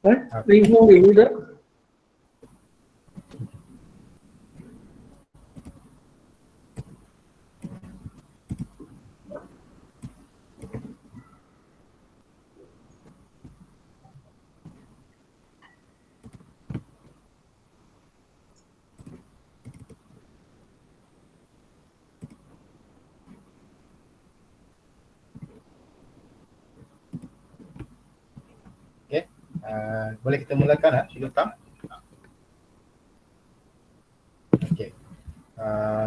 Linh Hương thì như đó. Okey, boleh kita mulakan Syukran. Okey,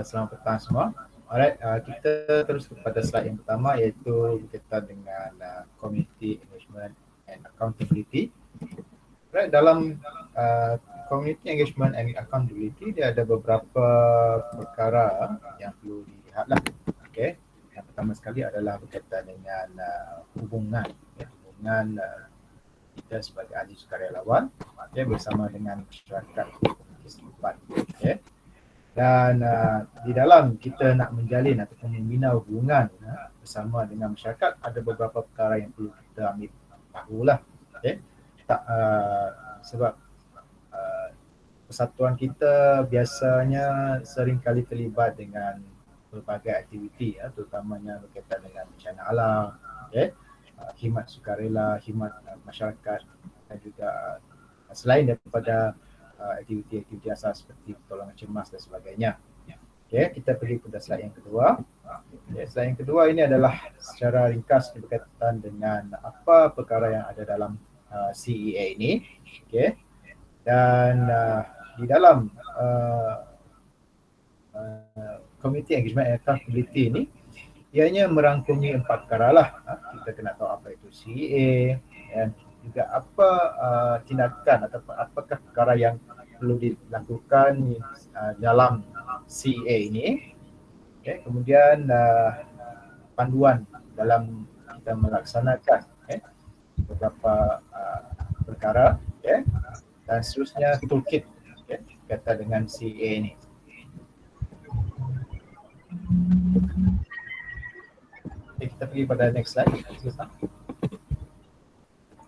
selamat petang semua. Alright, kita terus kepada slide yang pertama iaitu berkaitan dengan community engagement and accountability. Right, dalam community engagement and accountability dia ada beberapa perkara yang perlu dilihatlah. Okey, yang pertama sekali adalah berkaitan dengan hubungan kita sebagai ahli sukarelawan bersama dengan masyarakat setempat. Dan di dalam kita nak menjalin ataupun membina hubungan bersama dengan masyarakat, ada beberapa perkara yang perlu kita ambil tahulah. Sebab persatuan kita biasanya sering kali terlibat dengan berbagai aktiviti, terutamanya berkaitan dengan bencana alam, khidmat sukarela, khidmat masyarakat, dan juga selain daripada aktiviti-aktiviti asas seperti pertolongan cemas dan sebagainya. Okey, kita pergi pada slide yang kedua. Slide yang kedua ini adalah secara ringkas berkaitan dengan apa perkara yang ada dalam CEA ini. Okey. Dan di dalam community engagement and accountability ini ianya merangkumi 4 perkara lah. Kita kena tahu apa itu CEA dan juga apa tindakan atau apakah perkara yang perlu dilakukan dalam CEA ini. Okay. Kemudian panduan dalam kita melaksanakan beberapa perkara, dan seterusnya toolkit berkaitan dengan CEA ini. Okay, kita pergi pada next slide.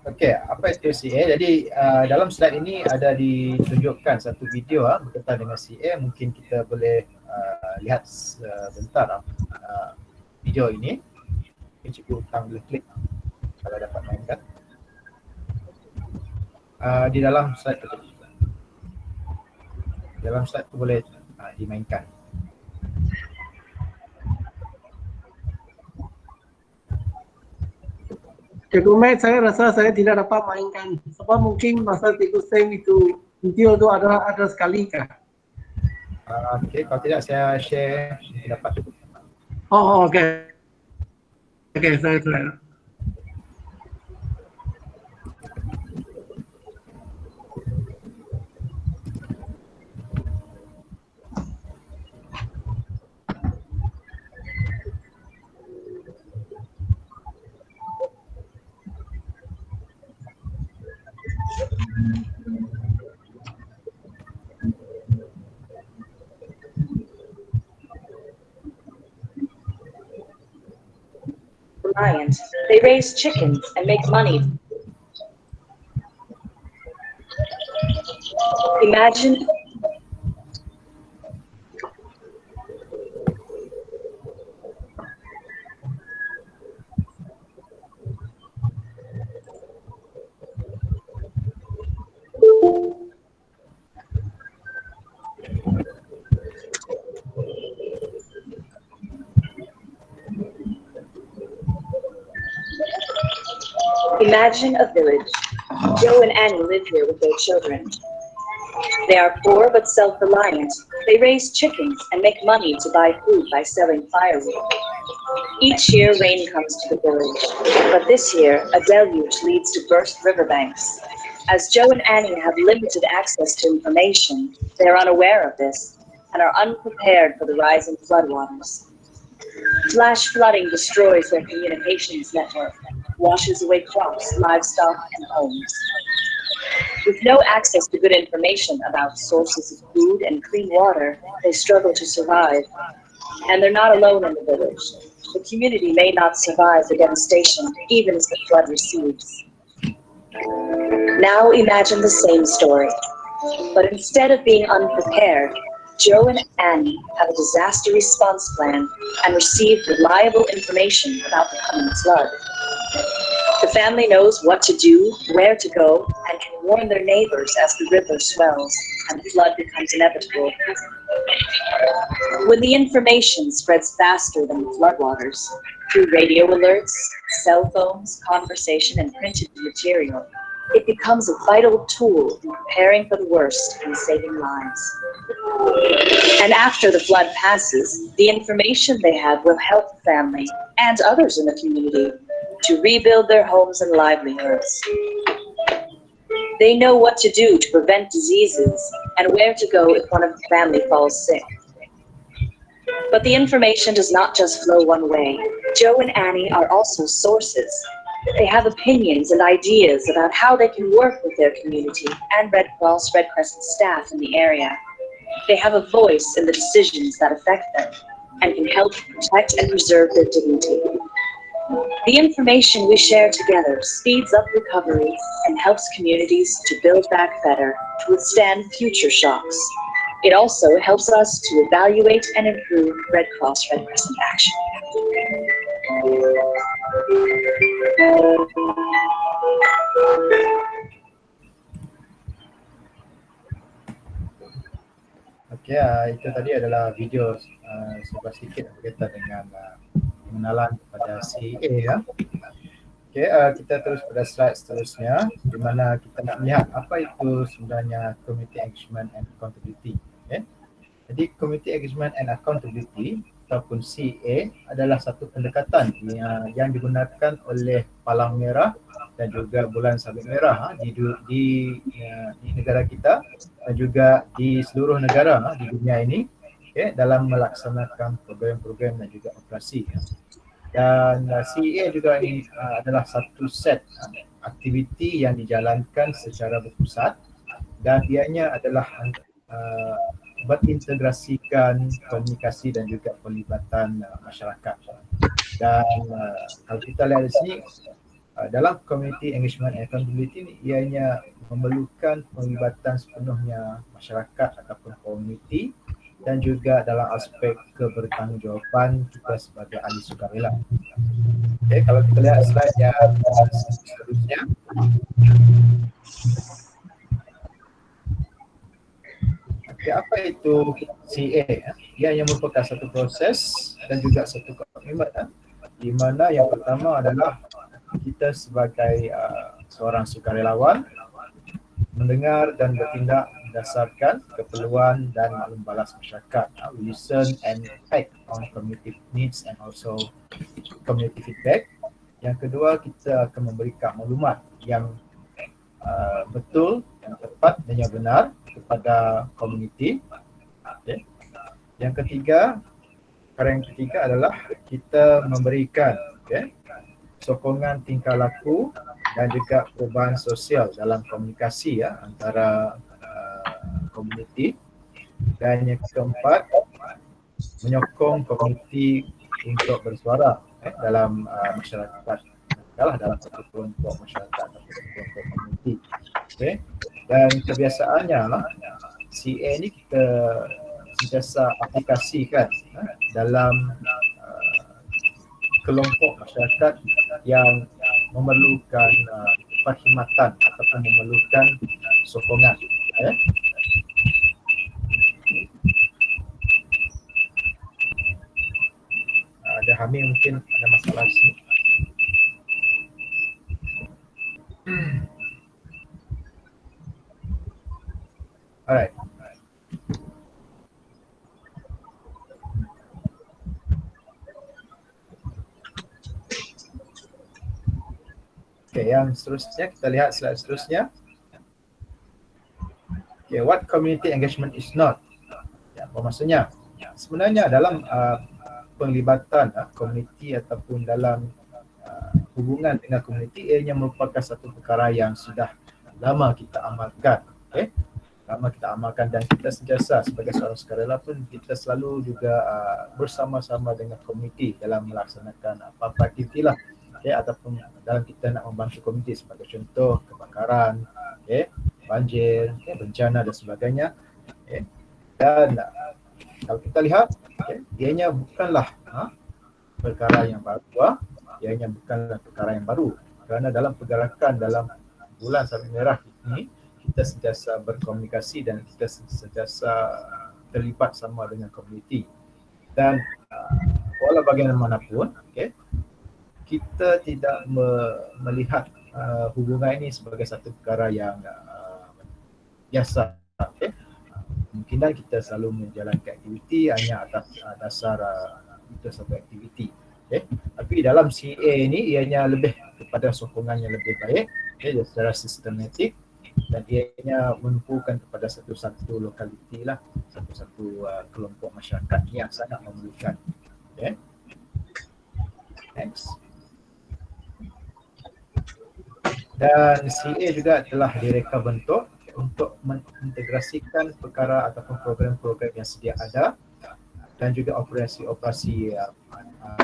Okey, apa itu CA? Jadi dalam slide ini ada ditunjukkan satu video berkaitan dengan CA. Mungkin kita boleh lihat sebentar video ini. Mungkin Cikgu Utang boleh klik kalau dapat mainkan. Di dalam slide itu. Dalam slide itu boleh dimainkan. Cikgu Matt, saya rasa saya tidak dapat mainkan. Sebab mungkin masa Cikgu Sam itu video itu ada sekali kah? Okey, kalau tidak saya share dapat. Oh, okey. Okey, saya try. They raise chickens and make money. Imagine Imagine a village. Joe and Annie live here with their children. They are poor but self-reliant. They raise chickens and make money to buy food by selling firewood. Each year rain comes to the village, but this year a deluge leads to burst riverbanks. As Joe and Annie have limited access to information, they are unaware of this and are unprepared for the rising floodwaters. Flash flooding destroys their communications network, washes away crops, livestock, and homes. With no access to good information about sources of food and clean water, they struggle to survive. And they're not alone in the village. The community may not survive the devastation, even as the flood recedes. Now imagine the same story. But instead of being unprepared, Joe and Annie have a disaster response plan and receive reliable information about the coming flood. The family knows what to do, where to go, and can warn their neighbors as the river swells and the flood becomes inevitable. When the information spreads faster than the floodwaters, through radio alerts, cell phones, conversation, and printed material, it becomes a vital tool in preparing for the worst and saving lives. And after the flood passes, the information they have will help the family and others in the community to rebuild their homes and livelihoods. They know what to do to prevent diseases and where to go if one of the family falls sick. But the information does not just flow one way. Joe and Annie are also sources. They have opinions and ideas about how they can work with their community and Red Cross, Red Crescent staff in the area. They have a voice in the decisions that affect them and can help protect and preserve their dignity. The information we share together speeds up recovery and helps communities to build back better to withstand future shocks. It also helps us to evaluate and improve Red Cross, Red Crescent action. Okey, itu tadi adalah video sebuah sedikit berkaitan dengan pengenalan kepada CEA ya. Okey, kita terus pada slide seterusnya di mana kita nak melihat apa itu sebenarnya Community Engagement and Accountability. Okay. Jadi Community Engagement and Accountability ataupun CEA adalah satu pendekatan yang digunakan oleh Palang Merah dan juga Bulan Sabit Merah di negara kita dan juga di seluruh negara di dunia ini, okay, dalam melaksanakan program-program dan juga operasi. Dan CEA juga ini adalah satu set aktiviti yang dijalankan secara berpusat dan ianya adalah berintegrasikan komunikasi dan juga pelibatan masyarakat. Dan kalau kita lihat di sini dalam Community Engagement and Accountability ni ianya memerlukan pelibatan sepenuhnya masyarakat ataupun komuniti dan juga dalam aspek kebertanggungjawaban kita sebagai ahli sukarela. Okay, kalau kita lihat slide yang seterusnya. Okay, apa itu CA? Ia yang merupakan satu proses dan juga satu komitmen di mana yang pertama adalah kita sebagai seorang sukarelawan mendengar dan bertindak berdasarkan keperluan dan maklum balas masyarakat. We listen and act on community needs and also community feedback. Yang kedua, kita akan memberikan maklumat yang betul, yang tepat dan yang benar kepada komuniti. Okay. Yang ketiga, perkara yang ketiga adalah kita memberikan sokongan tingkah laku dan juga perubahan sosial dalam komunikasi antara komuniti. Dan yang keempat, menyokong komuniti untuk bersuara dalam masyarakat, dalam satu kelompok masyarakat atau kelompok komuniti. Okay. Dan kebiasaannya CA ni kita sentiasa aplikasikan dalam kelompok masyarakat yang memerlukan perkhidmatan ataupun memerlukan sokongan. Ada Hamid mungkin ada masalah di sini. Alright. Okay, yang seterusnya kita lihat slide seterusnya. Okay, what community engagement is not? Ya, apa maksudnya? Sebenarnya dalam penglibatan komuniti ataupun dalam hubungan dengan komuniti, ianya merupakan satu perkara yang sudah lama kita amalkan. Okay? Lama kita amalkan dan kita sentiasa sebagai seorang sukarela pun kita selalu juga bersama-sama dengan komuniti dalam melaksanakan apa-apa aktiviti lah ataupun dalam kita nak membantu komuniti sebagai contoh kebakaran, banjir, bencana dan sebagainya. Dan kalau kita lihat, ianya bukanlah perkara yang baru, ianya bukanlah perkara yang baru, kerana dalam pergerakan dalam bulan Sabit Merah ini kita sentiasa berkomunikasi dan kita sentiasa terlibat sama dengan komuniti. Dan walau bagaimanapun, kita tidak melihat hubungan ini sebagai satu perkara yang biasa. Kemungkinan kita selalu menjalankan aktiviti hanya atas dasar itu satu aktiviti. Tapi dalam CA ini ianya lebih kepada sokongan yang lebih baik, secara sistematik, dan ianya menumpukan kepada satu-satu lokaliti lah, satu-satu kelompok masyarakat yang sangat memerlukan. Next. Dan CA juga telah direka bentuk untuk mengintegrasikan perkara ataupun program-program yang sedia ada dan juga operasi-operasi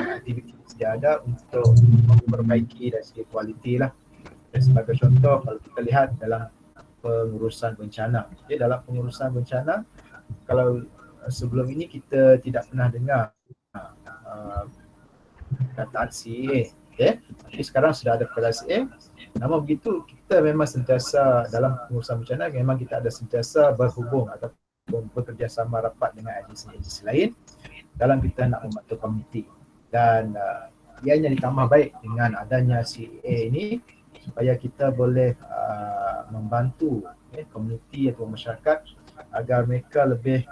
aktiviti yang sedia ada untuk memperbaiki dari segi kualiti lah. Dan sebagai contoh, kalau kita lihat dalam pengurusan bencana, dalam pengurusan bencana, kalau sebelum ini kita tidak pernah dengar kataan CA, tapi sekarang sudah ada perkataan CA. Namun begitu, kita memang sentiasa dalam pengurusan bencana, memang kita ada sentiasa berhubung ataupun bekerjasama rapat dengan agensi-agensi lain dalam kita nak membantu komuniti. Dan ianya ditambah baik dengan adanya CA ini supaya kita boleh membantu komuniti atau masyarakat agar mereka lebih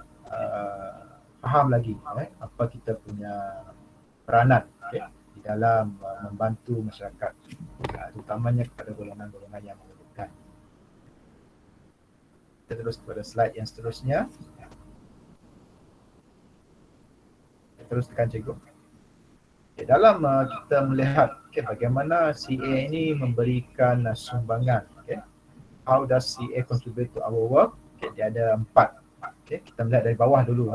faham lagi apa kita punya peranan di dalam membantu masyarakat, terutamanya kepada golongan-golongan yang memerlukan. Kita terus kepada slide yang seterusnya. Kita terus tekan cikgu. Dalam kita melihat bagaimana CA ini memberikan sumbangan. How does CA contribute to our work? Dia ada 4. Kita melihat dari bawah dulu.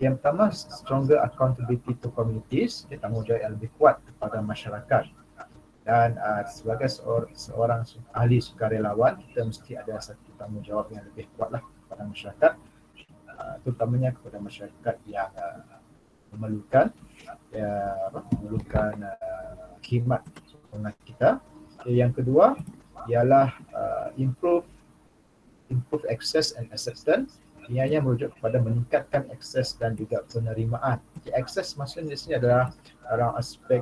Yang pertama, stronger accountability to communities, tanggungjawab yang lebih kuat kepada masyarakat. Dan sebagai seorang ahli sukarelawan, kita mesti ada satu tanggungjawab yang lebih kuat lah kepada masyarakat, terutamanya kepada masyarakat yang memerlukan khidmat sokongan kita. Yang kedua ialah improve access and acceptance. Ianya merujuk kepada meningkatkan akses dan juga penerimaan. Akses maksudnya di sini adalah dalam aspek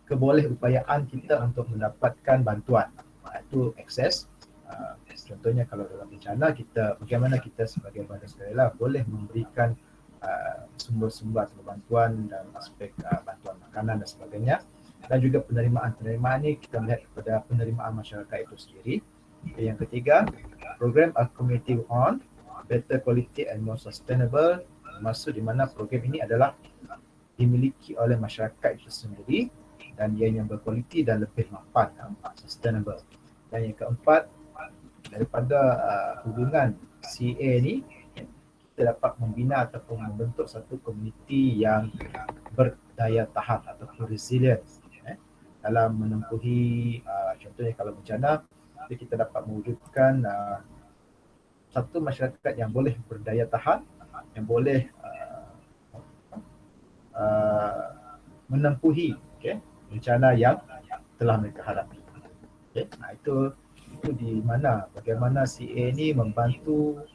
kebolehupayaan kita untuk mendapatkan bantuan. Itu akses. Contohnya kalau dalam bencana, bagaimana kita sebagai badan sukarela boleh memberikan sumber-sumber atau bantuan dalam aspek bantuan makanan dan sebagainya. Dan juga penerimaan. Penerimaan ini kita melihat kepada penerimaan masyarakat itu sendiri. Yang ketiga, program a community on better quality and more sustainable. Maksud di mana program ini adalah dimiliki oleh masyarakat itu sendiri dan ia yang berkualiti dan lebih mapan, sustainable. Dan yang keempat, daripada hubungan CA ni, kita dapat membina ataupun membentuk satu komuniti yang berdaya tahan ataupun resilient dalam menempuhi contohnya kalau bencana, kita dapat mewujudkan satu masyarakat yang boleh berdaya tahan, yang boleh menempuhi bencana yang telah mereka hadapi. Itu di mana bagaimana CA ini membantu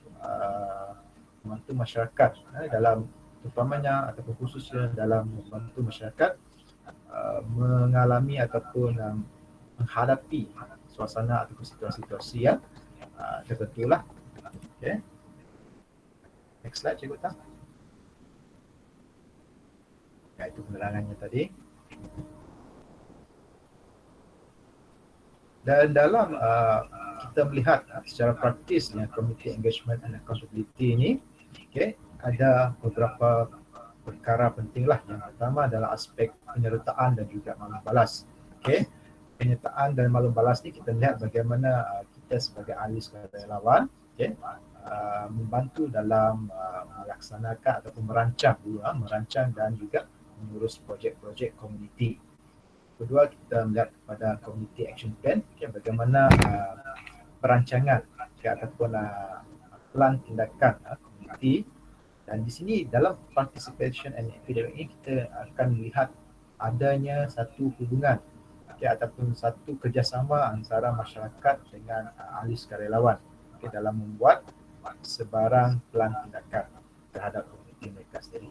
masyarakat dalam terutamanya ataupun khususnya dalam membantu masyarakat mengalami ataupun menghadapi suasana atau situasi-situasi yang tertentu lah. Next slide cikgu Tang. Itu penerangannya tadi. Dan dalam kita melihat secara praktis dengan community engagement and accountability ini, ada beberapa perkara penting lah. Yang pertama adalah aspek penyertaan dan juga maklum balas. Penyertaan dan maklum balas ni kita lihat bagaimana kita sebagai ahli sukarelawan membantu dalam melaksanakan ataupun merancang dan juga mengurus projek-projek komuniti. Kedua, kita melihat pada community action plan, bagaimana perancangan ataupun plan tindakan komuniti. Dan di sini dalam participation and epidemic ini kita akan melihat adanya satu hubungan ataupun satu kerjasama antara masyarakat dengan ahli sukarelawan dalam membuat sebarang plan tindakan terhadap komuniti mereka sendiri.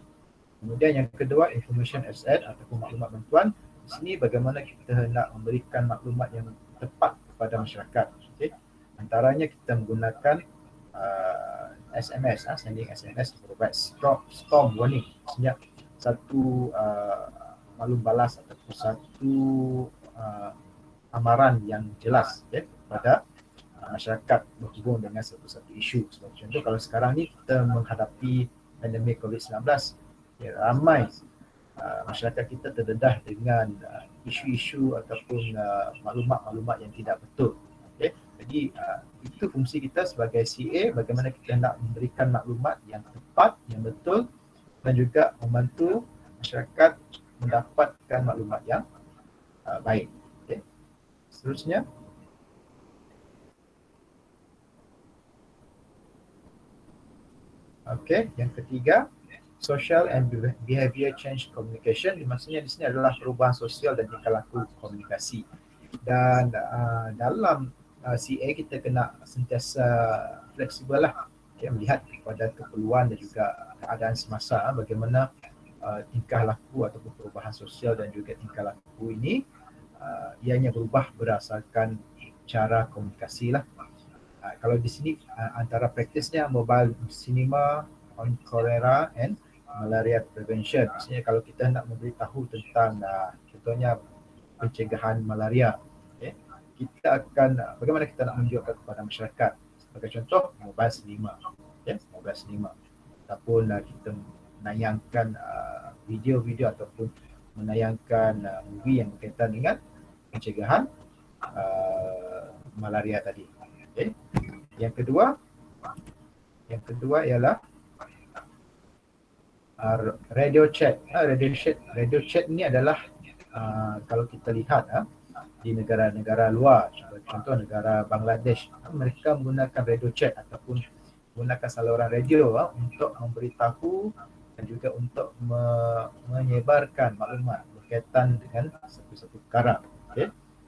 Kemudian yang kedua, information asset ataupun maklumat bantuan. Di sini bagaimana kita hendak memberikan maklumat yang tepat kepada masyarakat. Antaranya kita menggunakan SMS, sending SMS provide storm warning, maksudnya satu maklum balas ataupun satu amaran yang jelas kepada masyarakat berhubung dengan satu-satu isu. Sebagai contoh, kalau sekarang ni kita menghadapi pandemik COVID-19, ramai masyarakat kita terdedah dengan isu-isu ataupun maklumat-maklumat yang tidak betul. Jadi itu fungsi kita sebagai CA, bagaimana kita nak memberikan maklumat yang tepat, yang betul dan juga membantu masyarakat mendapatkan maklumat yang baik. Seterusnya, yang ketiga, social and behavior change communication. Maksudnya di sini adalah perubahan sosial dan tingkah laku komunikasi. Dan dalam CA kita kena sentiasa fleksibel lah, melihat kepada keperluan dan juga keadaan semasa, bagaimana tingkah laku ataupun perubahan sosial dan juga tingkah laku ini ianya berubah berdasarkan cara komunikasi lah. Kalau di sini antara praktisnya mobile cinema on cholera and malaria prevention. Maksudnya kalau kita nak memberitahu tentang contohnya pencegahan malaria, kita akan bagaimana kita nak menunjukkan kepada masyarakat. Sebagai contoh, mobile cinema, mobile cinema. Ataupun kita menayangkan video-video ataupun menayangkan movie yang berkaitan dengan pencegahan malaria tadi. Yang kedua ialah radio chat. Radio chat ni adalah kalau kita lihat di negara-negara luar, contoh negara Bangladesh, mereka menggunakan radio chat ataupun menggunakan saluran radio untuk memberitahu dan juga untuk menyebarkan maklumat berkaitan dengan satu-satu perkara.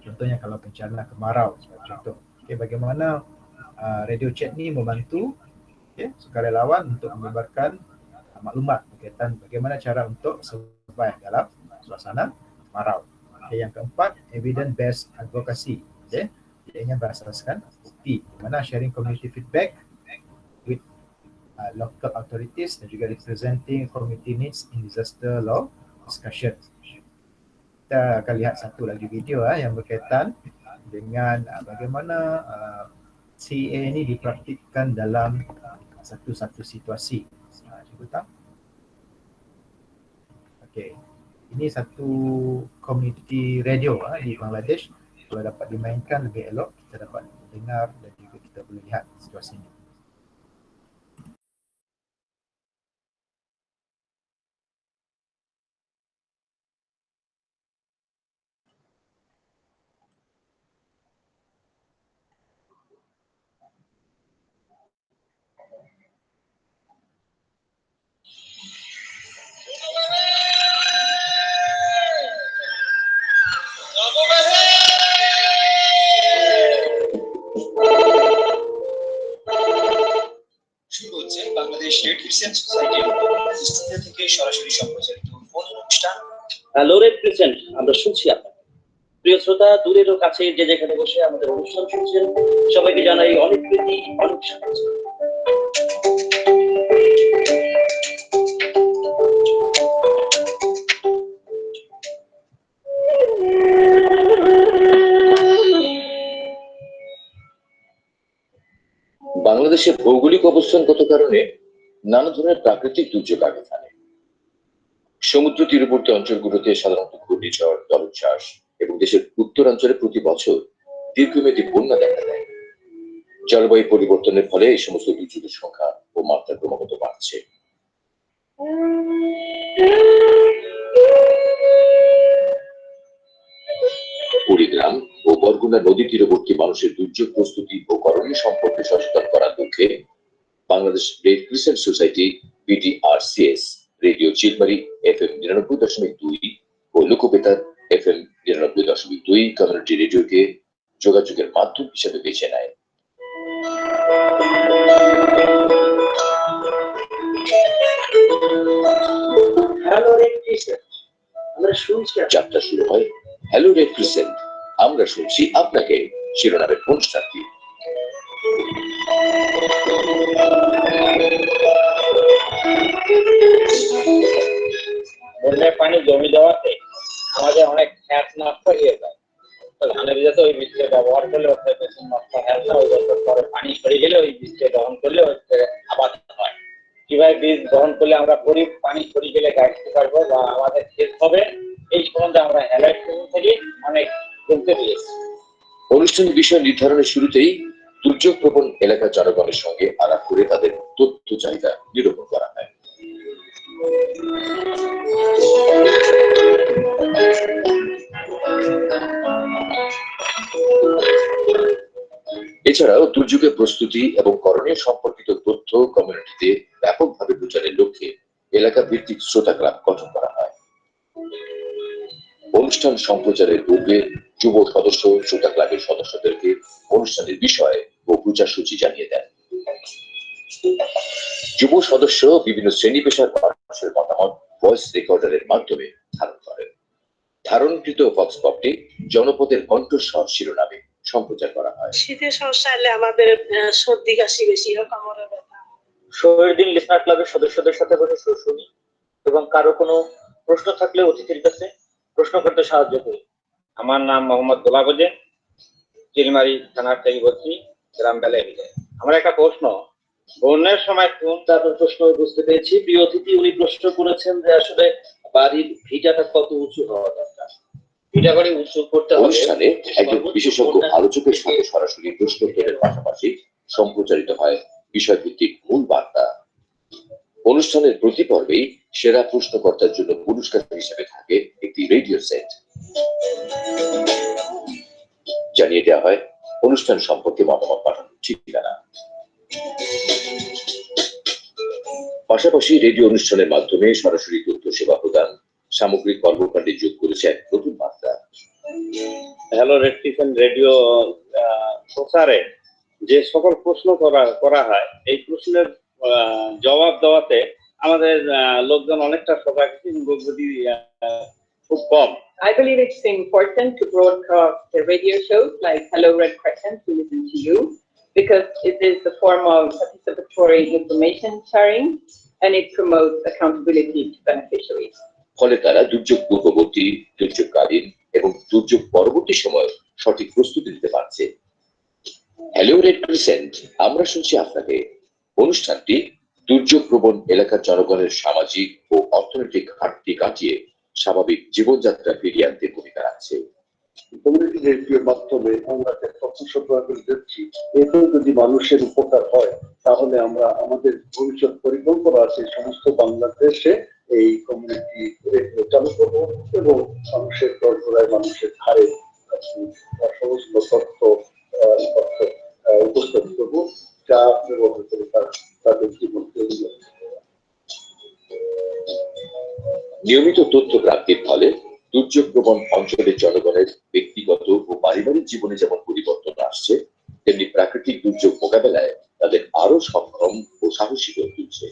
Contohnya kalau bencana kemarau sebagai contoh. Bagaimana radio chat ni membantu sukarelawan untuk menyebarkan maklumat berkaitan bagaimana cara untuk survive dalam suasana kemarau. Yang keempat, evidence based advocacy. Ianya berasaskan bukti, di mana sharing community feedback with local authorities dan juga representing community needs in disaster law discussion. Kita akan lihat satu lagi video yang berkaitan dengan bagaimana CA ini dipraktikkan dalam satu-satu situasi. Cuba tak? Ini satu community radio di Bangladesh. Kalau dapat dimainkan lebih elok, kita dapat dengar dan juga kita boleh lihat situasi ini. Hello red crescent, আমরা শুনছি আপনাকে। প্রিয় শ্রোতা, দূরের ও কাছে যে যেখানে বসে আমাদের অনুষ্ঠান শুনছেন, সবাইকে জানাই অনেক প্রীতি, অনেক স্বাগত। বাংলাদেশের ভৌগোলিক অবস্থানগত কারণে নানা ধরনের প্রাকৃতিক দুর্যোগ আগে থাকে। সমুদ্র তীরবর্তী অঞ্চলগুলোতে সাধারণত ঘূর্ণিঝড়, জলোচ্ছ্বাস এবং দেশের উত্তরাঞ্চলে প্রতি বছর দীর্ঘমেয়াদী বন্যা দেখা দেয়। জলবায়ু পরিবর্তনের ফলে এই সমস্ত দুর্যোগের সংখ্যা ও মাত্রা ক্রমাগত বাড়ছে। যমুনা নদী তীরবর্তী মানুষের দুর্যোগ প্রস্তুতি ও করণীয় সম্পর্কে সচেতন করার লক্ষ্যে Bangladesh red crescent society BDRCS radio Chilmari FM 99.2 ও লোকবেতার FM 99.2 কমিউনিটি রেডিওকে যোগাযোগের মাধ্যম হিসেবে বেছে নেয়। হ্যালো রেড ক্রিসেন্ট, আমরা শুনছি যাত্রা শুরু হয় হ্যালো রেড ক্রিসেন্ট, আমরা শুনছি আপনাকে শিরোনামের অনুষ্ঠানটি। বন্যার পানি জমি দেওয়াতে আমাদের অনেক খ্যাত নষ্ট হয়ে যায়। ধানের যাতে ওই বীজটা ব্যবহার করলে বেশি নষ্ট হয় না, ওই বছর পরে পানি সরে গেলে ওই বীজটা গ্রহণ করলে আবাদ হয়। কিভাবে বীজ গ্রহণ করলে আমরা পানি সরে গেলে গাছতে পারবো বা আমাদের ক্ষেত হবে, এই সম্বন্ধে আমরা হেলাইট থেকে অনেক জানতে পেরেছি। অনুষ্ঠানের বিষয় নির্ধারণের শুরুতেই দুর্যোগ প্রবণ এলাকার জনগণের সঙ্গে আলাপ করে তাদের তথ্য চাহিদা নিরূপণ করা হয়। এছাড়াও দুর্যোগের প্রস্তুতি এবং করণীয় সম্পর্কিত তথ্য কমিউনিটিতে ব্যাপকভাবে প্রচারের লক্ষ্যে এলাকা ভিত্তিক শ্রোতা ক্লাব গঠন করা হয়। অনুষ্ঠান সম্প্রচারের পূর্বে যুব সদস্য শ্রোতা ক্লাবের সদস্যদেরকে অনুষ্ঠানের বিষয় ও প্রচার সূচি জানিয়ে দেন। যুব সদস্য বিভিন্ন শ্রেণী পেশার মানুষের মতামত ভয়েস রেকর্ডারের মাধ্যমে ধারণ করেন। ধারণকৃত ভক্স পপটি জনপদের কণ্ঠস্বর শিরোনামে সম্প্রচার করা হয়। শীতের সমস্যা হলে আমাদের সর্দি কাশি বেশি হয়, কোমরে ব্যথা। শহীদ দিন লিসনার ক্লাবের সদস্যদের সাথে বসে শুনি এবং কারো কোনো প্রশ্ন থাকলে অতিথির কাছে প্রশ্ন করতে সাহায্য করি। আমার নাম মোহাম্মদ গোলাপ হোসেন, চিলমারি থানার থেকে বলছি, গ্রাম বেলায়। আমার একটা প্রশ্ন, বন্যার সময় তারপর প্রশ্ন বুঝতে পেরেছি। প্রিয় অতিথি উনি প্রশ্ন করেছেন যে আসলে বাড়ির ভিটাটা কত উঁচু হওয়া দরকার, ভিটা বাড়ি উঁচু করতে হবে। অনুষ্ঠানে একজন বিশেষজ্ঞ আলোচকের সাথে সরাসরি প্রশ্নোত্তরের পাশাপাশি সম্প্রচারিত হয় বিষয়ভিত্তিক মূল বার্তা। অনুষ্ঠানের প্রতি পর্বেই সেরা প্রশ্নকর্তার জন্য পুরস্কার হিসেবে থাকে একটি রেডিও সেট। জানিয়ে দেওয়া হয় অনুষ্ঠান সম্পর্কে মতামত পাঠানোর ঠিকানা। পাশাপাশি রেডিও অনুষ্ঠানের মাধ্যমে সরাসরি তথ্য সেবা প্রদান সামগ্রিক কর্মকাণ্ডে যোগ করেছে এক নতুন মাত্রা। হ্যালো রেড ক্রিসেন্ট রেডিও প্রচারে যে সকল প্রশ্ন করা হয়, এই প্রশ্নের জবাব দেওয়াতে আমাদের লোকজন অনেকটা সজাগ, খুব কম। I believe it's important to broadcast the radio shows like Hello Red Crescent to listen to you, because it is a form of participatory information sharing and it promotes accountability to beneficiaries. ফলে তারা দুর্যোগ পূর্ববর্তী, দুর্যোগকালীন এবং দুর্যোগ পরবর্তী সময় সঠিক প্রস্তুতি নিতে পারছে। হ্যালো রেড ক্রিসেন্ট, আমরা শুনছি আপনাকে অনুষ্ঠানটি দুর্যোগ প্রবণ এলাকার জনগণের সামাজিক ও অর্থনৈতিক ঘাটতি কাটিয়ে স্বাভাবিক জীবনযাত্রা ফিরিয়ে আনতে ভূমিকা রাখছে। কমিউনিটি রেডিওর মাধ্যমে আমরা যে তথ্য সরবরাহ করে দিচ্ছি, এতে যদি মানুষের উপকার হয় তাহলে আমরা আমাদের ভবিষ্যৎ পরিকল্পনা আছে সমস্ত বাংলাদেশে এই কমিউনিটি রেডিও চালু করবো এবং মানুষের দরজোড়ায়, মানুষের ধারে সমস্ত তথ্য উপস্থাপিত করবো, যা ব্যবহার করে তাদের জীবনকে নিয়মিত তথ্য প্রাপ্তির ফলে দুর্যোগ প্রবণ অঞ্চলের জনগণের ব্যক্তিগত ও পারিবারিক জীবনে যেমন পরিবর্তন আসছে, তেমনি প্রাকৃতিক দুর্যোগ মোকাবেলায় তাদের আরো সক্ষম ও সাহসী করে তুলছে।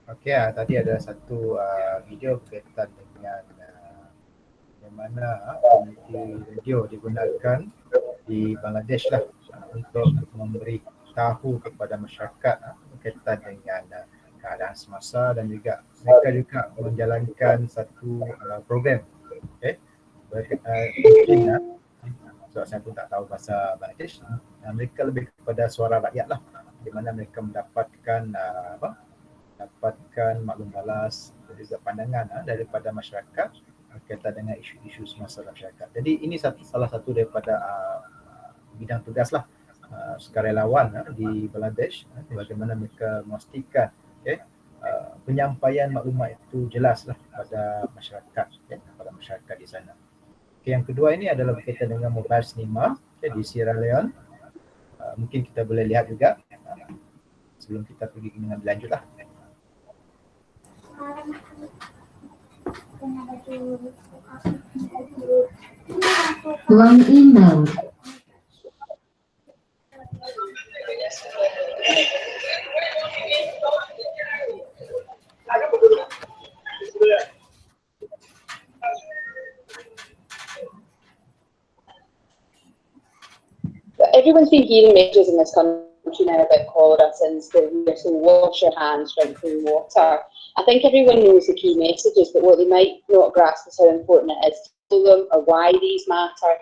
Okey, tadi ada satu video berkaitan dengan bagaimana komuniti radio digunakan di Bangladesh lah untuk memberi tahu kepada masyarakat berkaitan dengan keadaan semasa, dan juga mereka juga menjalankan satu program. Okey, mungkin sebab saya pun tak tahu bahasa Bangladesh, mereka lebih kepada suara rakyat lah. di mana mereka mendapatkan dapatkan maklum balas dan juga pandangan daripada masyarakat berkaitan dengan isu-isu semasa masyarakat. Jadi ini salah satu daripada bidang tugas lah sukarelawan di Bangladesh, bagaimana mereka memastikan penyampaian maklumat itu jelaslah pada masyarakat, pada masyarakat di sana. Yang kedua ini adalah berkaitan dengan mobile cinema di Sierra Leone. Mungkin kita boleh lihat juga sebelum kita pergi dengan lanjut lah. Line in mode. Everyone's been hearing messages in this country now about cholera since the year, so wash your hands, drink clean water. I think everyone knows the key messages, but what they might not grasp is how important it is to tell them or why these matter.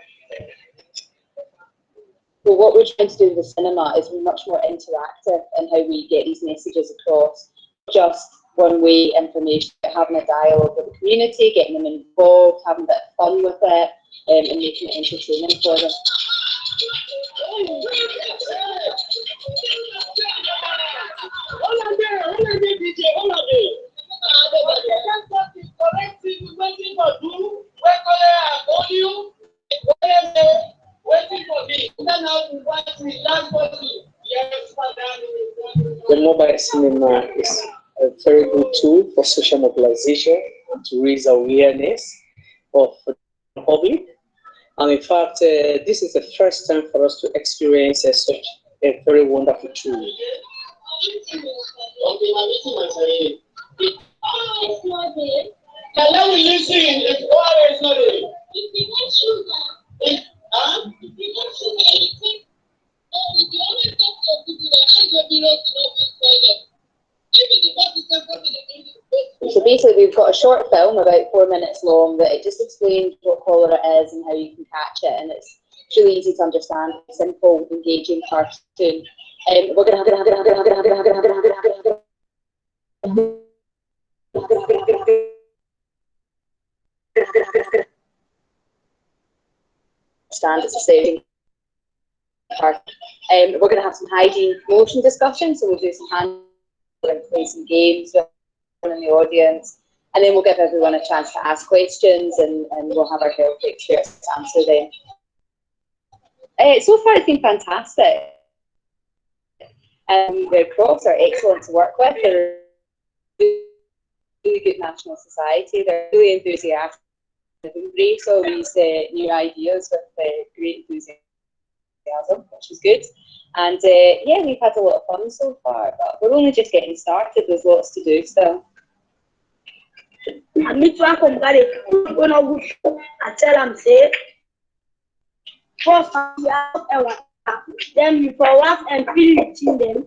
So what we're trying to do with the cinema is much more interactive in how we get these messages across. Just one-way information, but having a dialogue with the community, getting them involved, having a bit of fun with it, and making it entertaining for them. The mobile cinema is a very good tool for social mobilization and to raise awareness of the public. And in fact, this is the first time for us to experience such a very wonderful tool. So basically we've got a short film about 4 minutes long that it just explains what cholera is and how you can catch it, and it's really easy to understand, simple, engaging cartoon. We're gonna stand as a saving part. We're going to have some hygiene promotion discussion, so we'll do some hand and play some games with everyone in the audience, and then we'll give everyone a chance to ask questions, and we'll have our health experts to answer them. So far it's been fantastic. The Red Cross are excellent to work with. They're a really good national society. They're really enthusiastic. They embrace all these new ideas with great enthusiasm, which is good. And yeah, we've had a lot of fun so far, but we're only just getting started. There's lots to do still. Then you forward and fill it in them.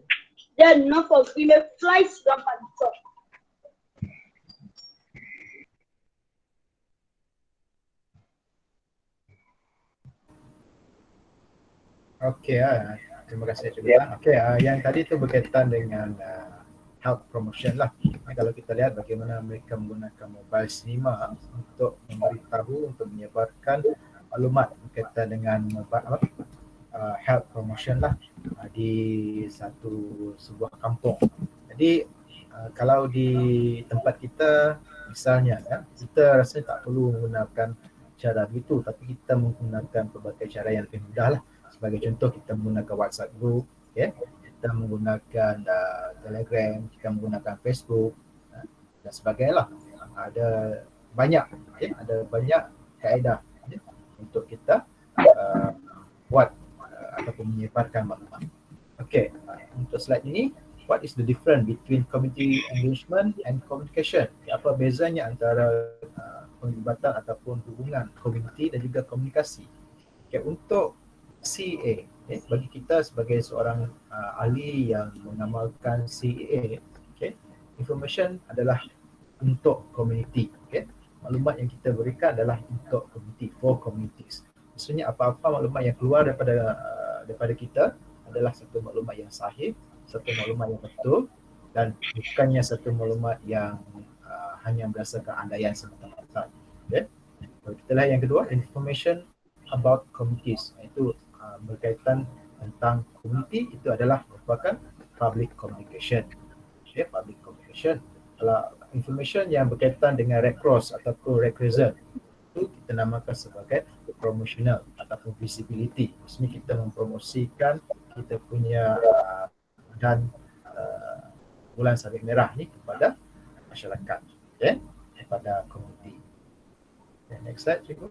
Then enough of female flies up at the top. Okey, terima kasih juga. Okey, yang tadi tu berkaitan dengan health promotion lah. Kalau kita lihat bagaimana mereka menggunakan mobile cinema untuk memberitahu, untuk menyebarkan maklumat berkaitan dengan health promotion lah di sebuah kampung. Jadi kalau di tempat kita misalnya kita rasanya tak perlu menggunakan cara begitu, tapi kita menggunakan pelbagai cara yang lebih mudah lah. Sebagai contoh, kita menggunakan WhatsApp group, kita menggunakan Telegram, kita menggunakan Facebook dan sebagainya lah. Ada banyak kaedah untuk kita buat ataupun menyebarkan maklumat. Okey, untuk slide ini, what is the difference between community engagement and communication? Apa bezanya antara penglibatan ataupun hubungan komuniti dan juga komunikasi? Okay, untuk CA, bagi kita sebagai seorang ahli yang mengamalkan CA, information adalah untuk komuniti. Maklumat yang kita berikan adalah untuk komuniti, for communities. Maksudnya apa-apa maklumat yang keluar daripada kita adalah satu maklumat yang sahih, satu maklumat yang betul dan bukannya satu maklumat yang hanya berdasarkan andaian semata-mata. Okay. Kita lihat yang kedua, information about communities, iaitu berkaitan tentang komuniti, itu adalah merupakan public communication. Okay, public communication adalah information yang berkaitan dengan Red Cross ataupun Red Crescent, itu kita namakan sebagai promotional ataupun visibility. Maksudnya kita mempromosikan kita punya dan bulan sabit merah ni kepada masyarakat, okay, kepada komuniti. Okay, next slide cikgu.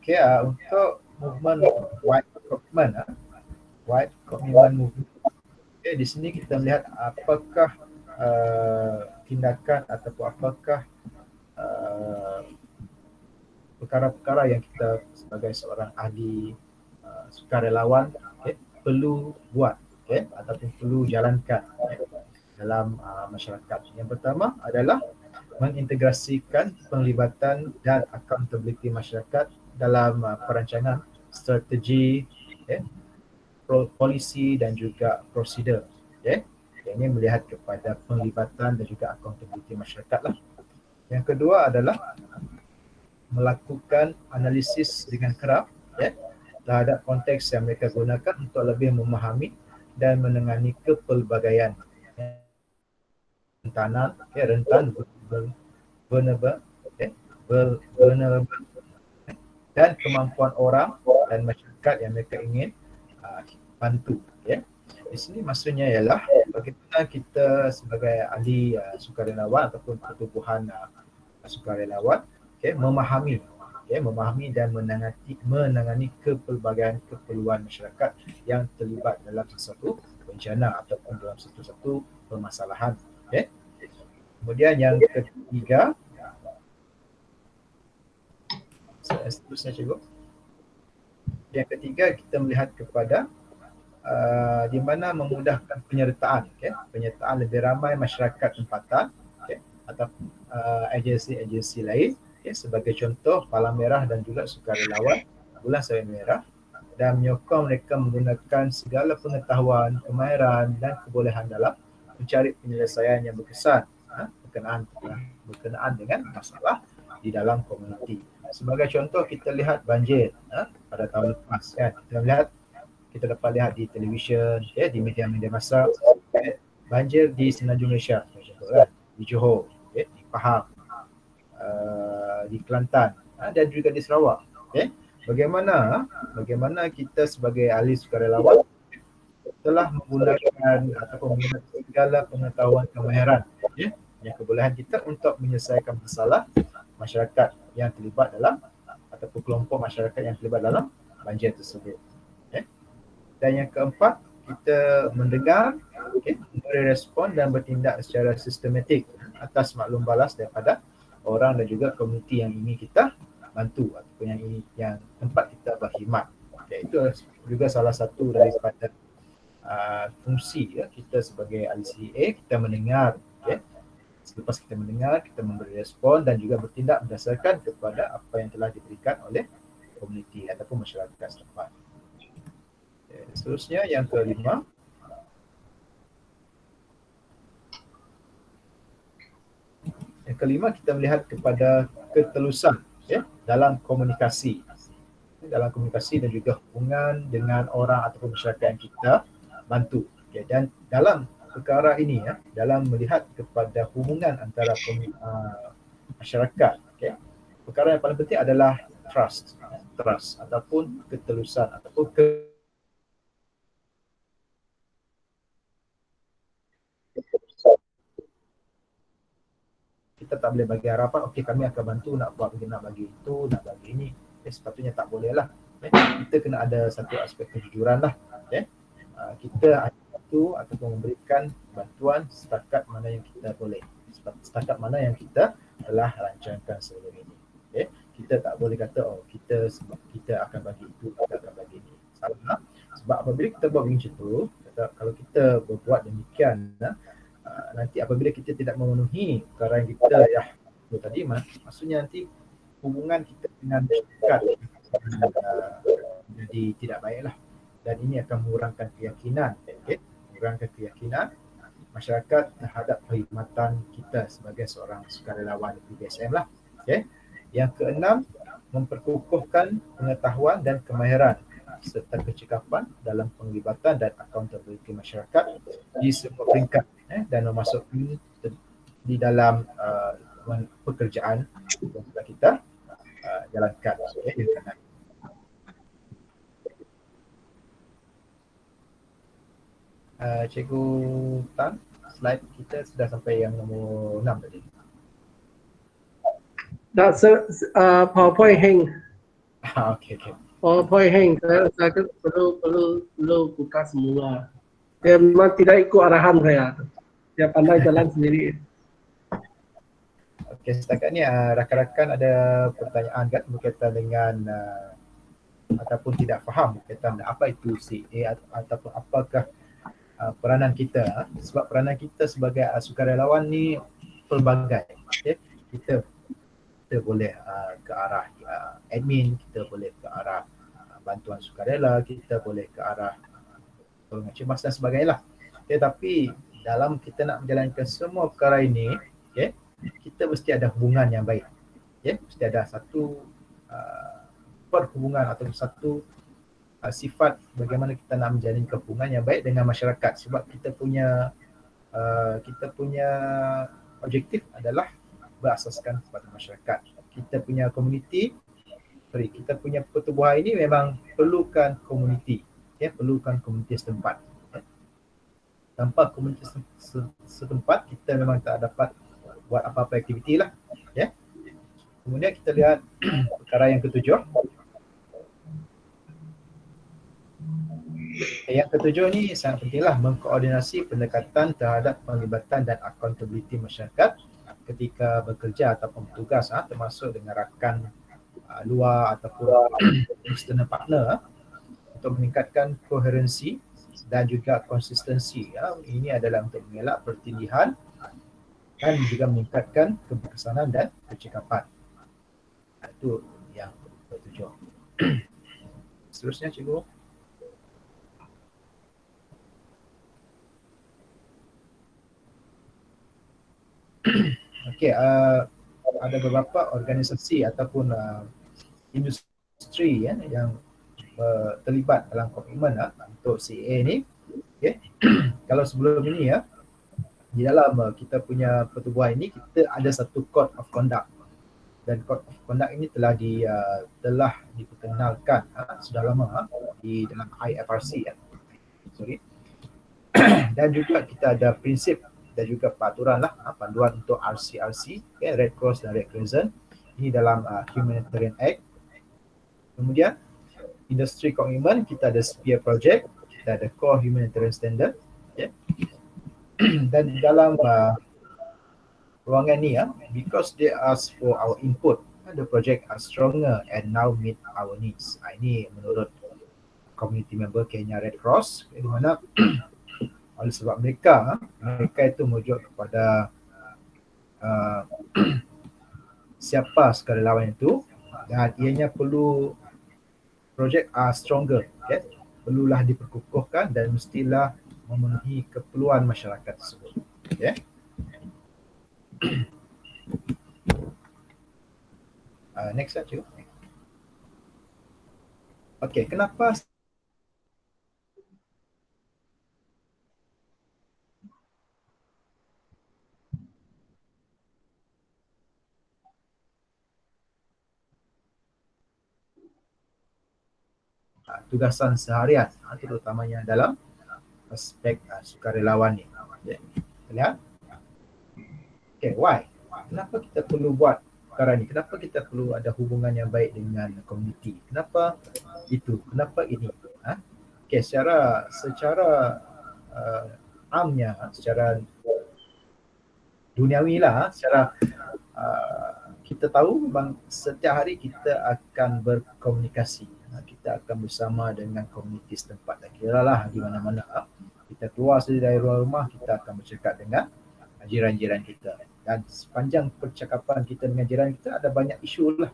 Okay, untuk movement white commitment movement. Okay, di sini kita melihat apakah tindakan ataupun apakah perkara-perkara yang kita sebagai seorang ahli sukarelawan, okay, perlu buat, okay, ataupun perlu jalankan, okay, dalam masyarakat. Yang pertama adalah mengintegrasikan penglibatan dan accountability masyarakat dalam perancangan strategi, okay, polisi dan juga prosedur. Okay. Yang ini melihat kepada penglibatan dan juga accountability masyarakat lah. Yang kedua adalah melakukan analisis dengan kerap, okay, terhadap konteks yang mereka gunakan untuk lebih memahami dan menangani kepelbagaian rentan, okay, vulnerable, okay, vulnerable, dan kemampuan orang dan masyarakat yang mereka ingin bantu. Ya. Di sini maksudnya ialah bagaimana kita sebagai ahli sukarelawan ataupun pertubuhan sukarelawan, okay, memahami dan menangani kepelbagaian keperluan masyarakat yang terlibat dalam sesuatu bencana ataupun dalam satu permasalahan. Okay. Kemudian yang ketiga, seterusnya cikgu. Yang ketiga, kita melihat kepada di mana memudahkan penyertaan, okay? Penyertaan lebih ramai masyarakat tempatan, okay? Atau agensi-agensi lain, okay? Sebagai contoh Palang Merah dan juga sukarelawan Bulan Sabit Merah, dan menyokong mereka menggunakan segala pengetahuan, kemahiran dan kebolehan dalam mencari penyelesaian yang berkesan berkenaan dengan masalah di dalam komuniti. Sebagai contoh, kita lihat banjir pada tahun lepas, kan? Kita dapat lihat di televisyen, di media-media masa, banjir di Semenanjung Malaysia, di Johor, di Pahang, di Kelantan dan juga di Sarawak. Bagaimana kita sebagai ahli sukarelawan telah menggunakan ataupun menggunakan segala pengetahuan kemahiran, yang kebolehan kita untuk menyelesaikan masalah masyarakat yang terlibat dalam ataupun kelompok masyarakat yang terlibat dalam banjir tersebut. Dan yang keempat, kita mendengar, memberi respon dan bertindak secara sistematik atas maklum balas daripada orang dan juga komuniti yang ingin kita bantu ataupun yang tempat kita berkhidmat. Itu juga salah satu daripada fungsi kita sebagai ahli CA, kita mendengar. Selepas kita mendengar, kita memberi respon dan juga bertindak berdasarkan kepada apa yang telah diberikan oleh komuniti ataupun masyarakat setempat. Seterusnya yang kelima, kita melihat kepada ketelusan dalam komunikasi dan juga hubungan dengan orang ataupun masyarakat yang kita bantu. Dan dalam perkara ini, dalam melihat kepada hubungan antara masyarakat, perkara yang paling penting adalah trust ataupun ketelusan ataupun kita tak boleh bagi harapan, okey kami akan bantu nak buat begini, nak bagi itu, nak bagi ini. Sepatutnya tak boleh lah. Kita kena ada satu aspek kejujuran lah. Kita bantu ataupun memberikan bantuan setakat mana yang kita boleh, setakat mana yang kita telah rancangkan sebelum ini. Kita tak boleh kata kita kita akan bagi itu, kita akan bagi ini. Salah. Sebab apabila kita buat macam tu, kalau kita berbuat demikian, nanti apabila kita tidak memenuhi perkara yang kita itu tadi, maksudnya nanti hubungan kita dengan masyarakat jadi tidak baiklah, dan ini akan mengurangkan keyakinan, mengurangkan keyakinan masyarakat terhadap perkhidmatan kita sebagai seorang sukarelawan PBSM lah. Yang keenam, memperkukuhkan pengetahuan dan kemahiran serta kecekapan dalam penglibatan dan accountability masyarakat di semua peringkat dan memasuki di dalam pekerjaan yang telah kita jalankan. Cikgu Tan, slide kita sudah sampai yang nombor 6 tadi. PowerPoint hang. Okay. PowerPoint hang. Saya perlu buka semula. Dia memang tidak ikut arahan saya. Dia pandai jalan sendiri. Okay, setakat ni rakan-rakan ada pertanyaan kan berkaitan dengan ataupun tidak faham berkaitan dengan apa itu CA ataupun apakah peranan kita, sebab peranan kita sebagai sukarelawan ni pelbagai. Kita boleh ke arah admin, kita boleh ke arah bantuan sukarela, kita boleh ke arah cemas dan sebagainya lah. Tapi dalam kita nak menjalankan semua perkara ini, kita mesti ada hubungan yang baik. Mesti ada satu perhubungan atau satu sifat bagaimana kita nak menjalin hubungan yang baik dengan masyarakat, sebab kita punya objektif adalah berasaskan kepada masyarakat. Kita punya komuniti, kita punya pertubuhan ini memang perlukan komuniti, perlukan komuniti setempat. Tanpa komuniti setempat kita memang tak dapat buat apa-apa aktiviti lah. Kemudian kita lihat perkara yang ketujuh. Yang ketujuh ni sangat pentinglah, mengkoordinasi pendekatan terhadap penglibatan dan accountability masyarakat ketika bekerja ataupun bertugas, termasuk dengan rakan luar ataupun external partner untuk meningkatkan koherensi dan juga konsistensi. Ini adalah untuk mengelak pertindihan dan juga meningkatkan keberkesanan dan kecekapan. Itu yang ketujuh. Seterusnya cikgu. Okey, ada beberapa organisasi ataupun industri yang terlibat dalam komitmen untuk CA ni. Kalau sebelum ini di dalam kita punya pertubuhan ini kita ada satu code of conduct, dan code of conduct ini telah diperkenalkan sudah lama di dalam IFRC dan juga kita ada prinsip dan juga peraturan lah, panduan untuk RCRC, Red Cross dan Red Crescent. Ini dalam Humanitarian Act. Kemudian industry commitment, kita ada SPEAR Project, kita ada Core Humanitarian Standard. Dan dalam ruangan ni, because they ask for our input, the project are stronger and now meet our needs. Ini menurut community member Kenya Red Cross, di mana oleh sebab mereka itu merujuk kepada siapa sukarelawan itu, dan ianya perlu projek stronger, perlulah diperkukuhkan dan mestilah memenuhi keperluan masyarakat tersebut. Next slide. Okay, kenapa tugasan seharian, terutamanya dalam aspek sukarelawan ni. Lihat. Okay, why? Kenapa kita perlu buat perkara ni? Kenapa kita perlu ada hubungan yang baik dengan komuniti? Kenapa itu? Kenapa ini? Okay, secara amnya, secara duniawi lah, secara kita kita tahu memang setiap hari kita akan berkomunikasi. Kita akan bersama dengan komuniti setempat. Tak kira lah di mana-mana. Kita keluar dari rumah, kita akan bercakap dengan jiran-jiran kita. Dan sepanjang percakapan kita dengan jiran kita ada banyak isu lah.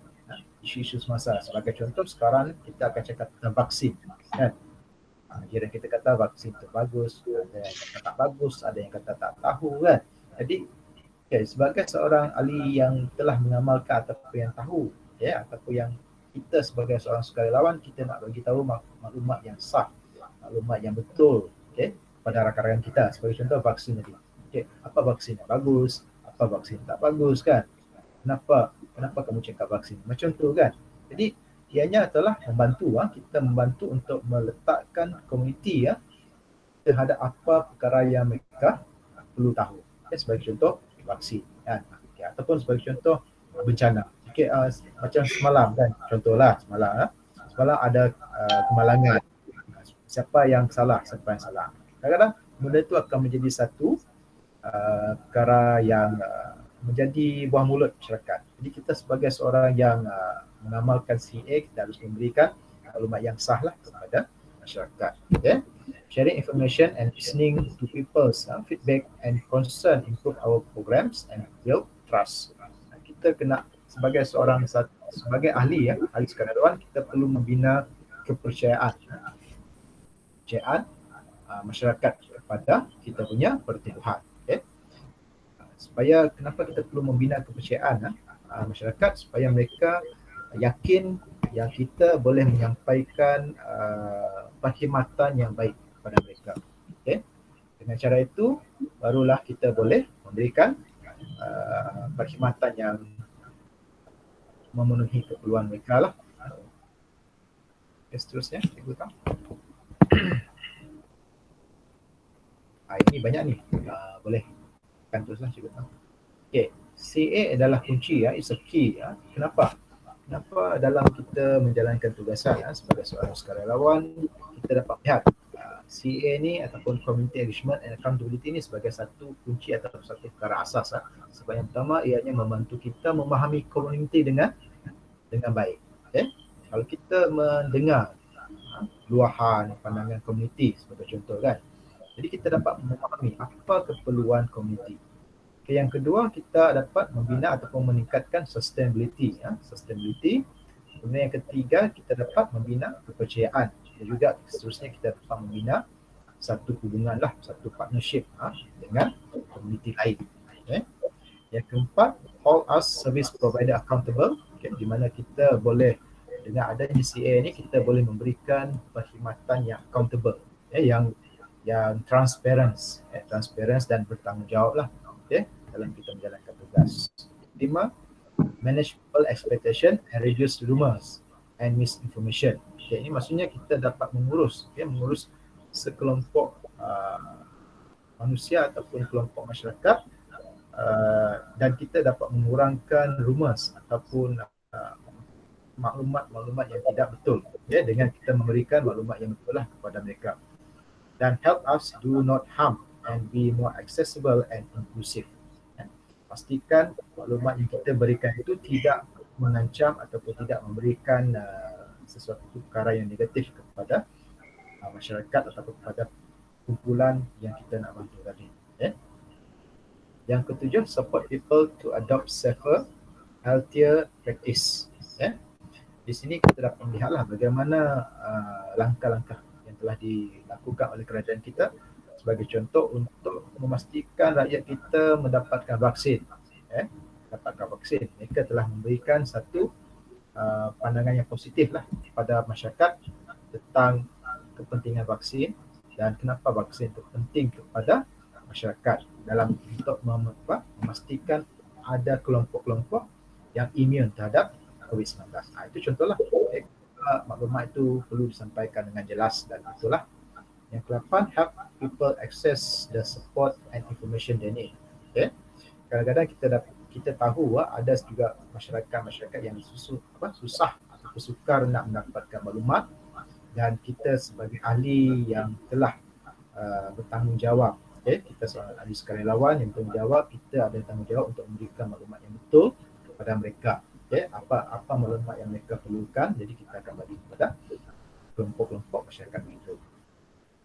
Isu-isu semasa. Sebagai contoh sekarang kita akan cakap tentang vaksin. Kan? Jiran kita kata vaksin itu bagus, ada yang kata tak bagus, ada yang kata tak tahu kan. Jadi sebagai seorang ahli yang telah mengamalkan ataupun yang tahu, ataupun yang kita sebagai seorang sukarelawan, kita nak bagi tahu maklumat yang sah, maklumat yang betul pada rakan-rakan kita. Sebagai contoh vaksin tadi. Apa vaksin yang bagus, apa vaksin tak bagus kan? Kenapa kamu cakap vaksin? Macam tu kan. Jadi ianya telah membantu kita membantu untuk meletakkan komuniti terhadap apa perkara yang mereka perlu tahu. Sebagai contoh vaksin kan. Ataupun sebagai contoh bencana. Macam semalam kan, contohlah semalam ada kemalangan. Siapa yang salah, siapa yang salah. Kadang-kadang benda itu akan menjadi satu perkara yang menjadi buah mulut masyarakat. Jadi kita sebagai seorang yang mengamalkan CA, kita harus memberikan maklumat yang sah lah kepada masyarakat. Sharing information and listening to people's feedback and concern improve our programs and build trust. Kita kena sebagai ahli ahli sukarelawan, kita perlu membina kepercayaan masyarakat kepada kita punya pertubuhan. Kenapa kita perlu membina kepercayaan masyarakat? Supaya mereka yakin yang kita boleh menyampaikan perkhidmatan yang baik kepada mereka. Dengan cara itu barulah kita boleh memberikan perkhidmatan yang memenuhi keperluan mereka lah. Seterusnya, cikgu tahu. Ini banyak ni. Boleh kan teruslah cikgu tahu. CA adalah kunci it's a key Kenapa dalam kita menjalankan tugasan sebagai seorang sukarelawan, kita dapat lihat CA ni ataupun Community Engagement and Accountability ni sebagai satu kunci atau satu perkara asas. Sebab yang pertama ianya membantu kita memahami komuniti dengan baik. Kalau kita mendengar luahan pandangan komuniti sebagai contoh kan, jadi kita dapat memahami apa keperluan komuniti. Yang kedua, kita dapat membina ataupun meningkatkan sustainability. Sustainability. Kemudian yang ketiga, kita dapat membina kepercayaan. Dan juga seterusnya kita dapat membina satu hubungan lah, satu partnership dengan komuniti lain. Yang keempat, hold us service provider accountable. Di mana kita boleh, dengan adanya CA ni, kita boleh memberikan perkhidmatan yang accountable. Yang transparent dan bertanggungjawab lah. Dalam kita menjalankan tugas. 5. Manage people expectation and reduce rumors and misinformation. Ini maksudnya kita dapat mengurus sekelompok manusia ataupun kelompok masyarakat dan kita dapat mengurangkan rumors ataupun maklumat-maklumat yang tidak betul dengan kita memberikan maklumat yang betul lah kepada mereka. Dan help us do not harm and be more accessible and inclusive. Pastikan maklumat yang kita berikan itu tidak mengancam ataupun tidak memberikan sesuatu perkara yang negatif kepada masyarakat ataupun kepada kumpulan yang kita nak bantu tadi. Yang ketujuh, support people to adopt safer, healthier practice. Di sini kita dapat melihatlah bagaimana langkah-langkah yang telah dilakukan oleh kerajaan kita. Sebagai contoh, untuk memastikan rakyat kita mendapatkan vaksin. Mereka telah memberikan satu pandangan yang positif lah kepada masyarakat tentang kepentingan vaksin dan kenapa vaksin itu penting kepada masyarakat dalam untuk memastikan ada kelompok-kelompok yang imun terhadap COVID-19. Itu contohlah. Maklumat itu perlu disampaikan dengan jelas dan itulah. Yang ke-8, help people access the support and information they need. Kadang-kadang kita tahu ada juga masyarakat yang susah atau sukar nak mendapatkan maklumat dan kita sebagai ahli yang telah bertanggungjawab, kita seorang ahli sukarelawan yang bertanggungjawab, kita ada tanggungjawab untuk memberikan maklumat yang betul kepada mereka. Apa maklumat yang mereka perlukan, jadi kita akan bagi kepada kelompok-kelompok masyarakat itu.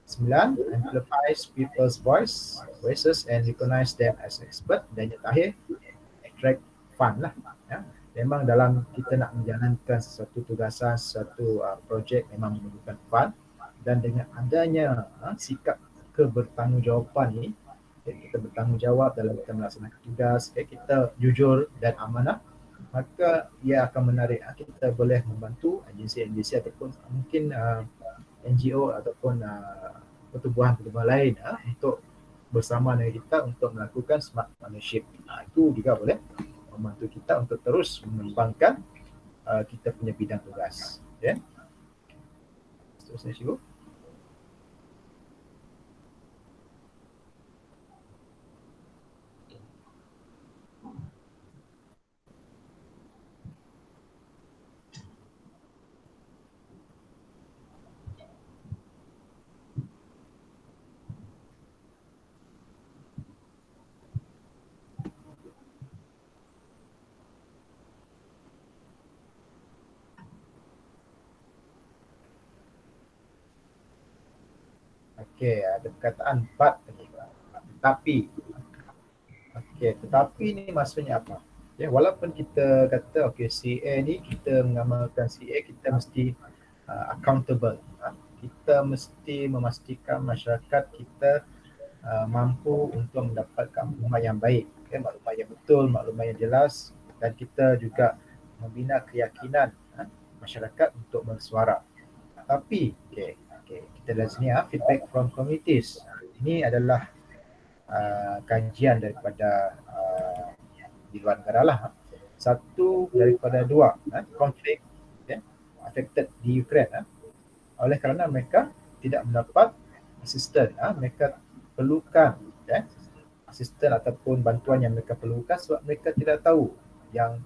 9, amplifies people's voices and recognize them as expert. Dan yang terakhir, attract fund lah. Memang dalam kita nak menjalankan sesuatu tugasan, sesuatu projek memang memerlukan fund, dan dengan adanya sikap kebertanggungjawab ni, kita bertanggungjawab dalam kita melaksanakan tugas, kita jujur dan amanah, maka ia akan menarik kita boleh membantu agensi-agensi ataupun mungkin NGO ataupun pertubuhan-pertubuhan lain untuk bersama dengan kita untuk melakukan smart partnership. Itu juga boleh membantu kita untuk terus mengembangkan kita punya bidang tugas. Seterusnya Cikgu. Okey, ada perkataan but tadi. Tetapi. Okey, tetapi ni maksudnya apa? Walaupun kita kata CA ni kita mengamalkan CA, kita mesti accountable. Kita mesti memastikan masyarakat kita mampu untuk mendapatkan maklumat yang baik, maklumat yang betul, maklumat yang jelas, dan kita juga membina keyakinan masyarakat untuk bersuara. Tapi kita lihat sini feedback from communities. Ini adalah kajian daripada di luar negara lah. Satu daripada dua konflik affected di Ukraine oleh kerana mereka tidak mendapat asisten. Mereka perlukan asisten ataupun bantuan yang mereka perlukan sebab mereka tidak tahu yang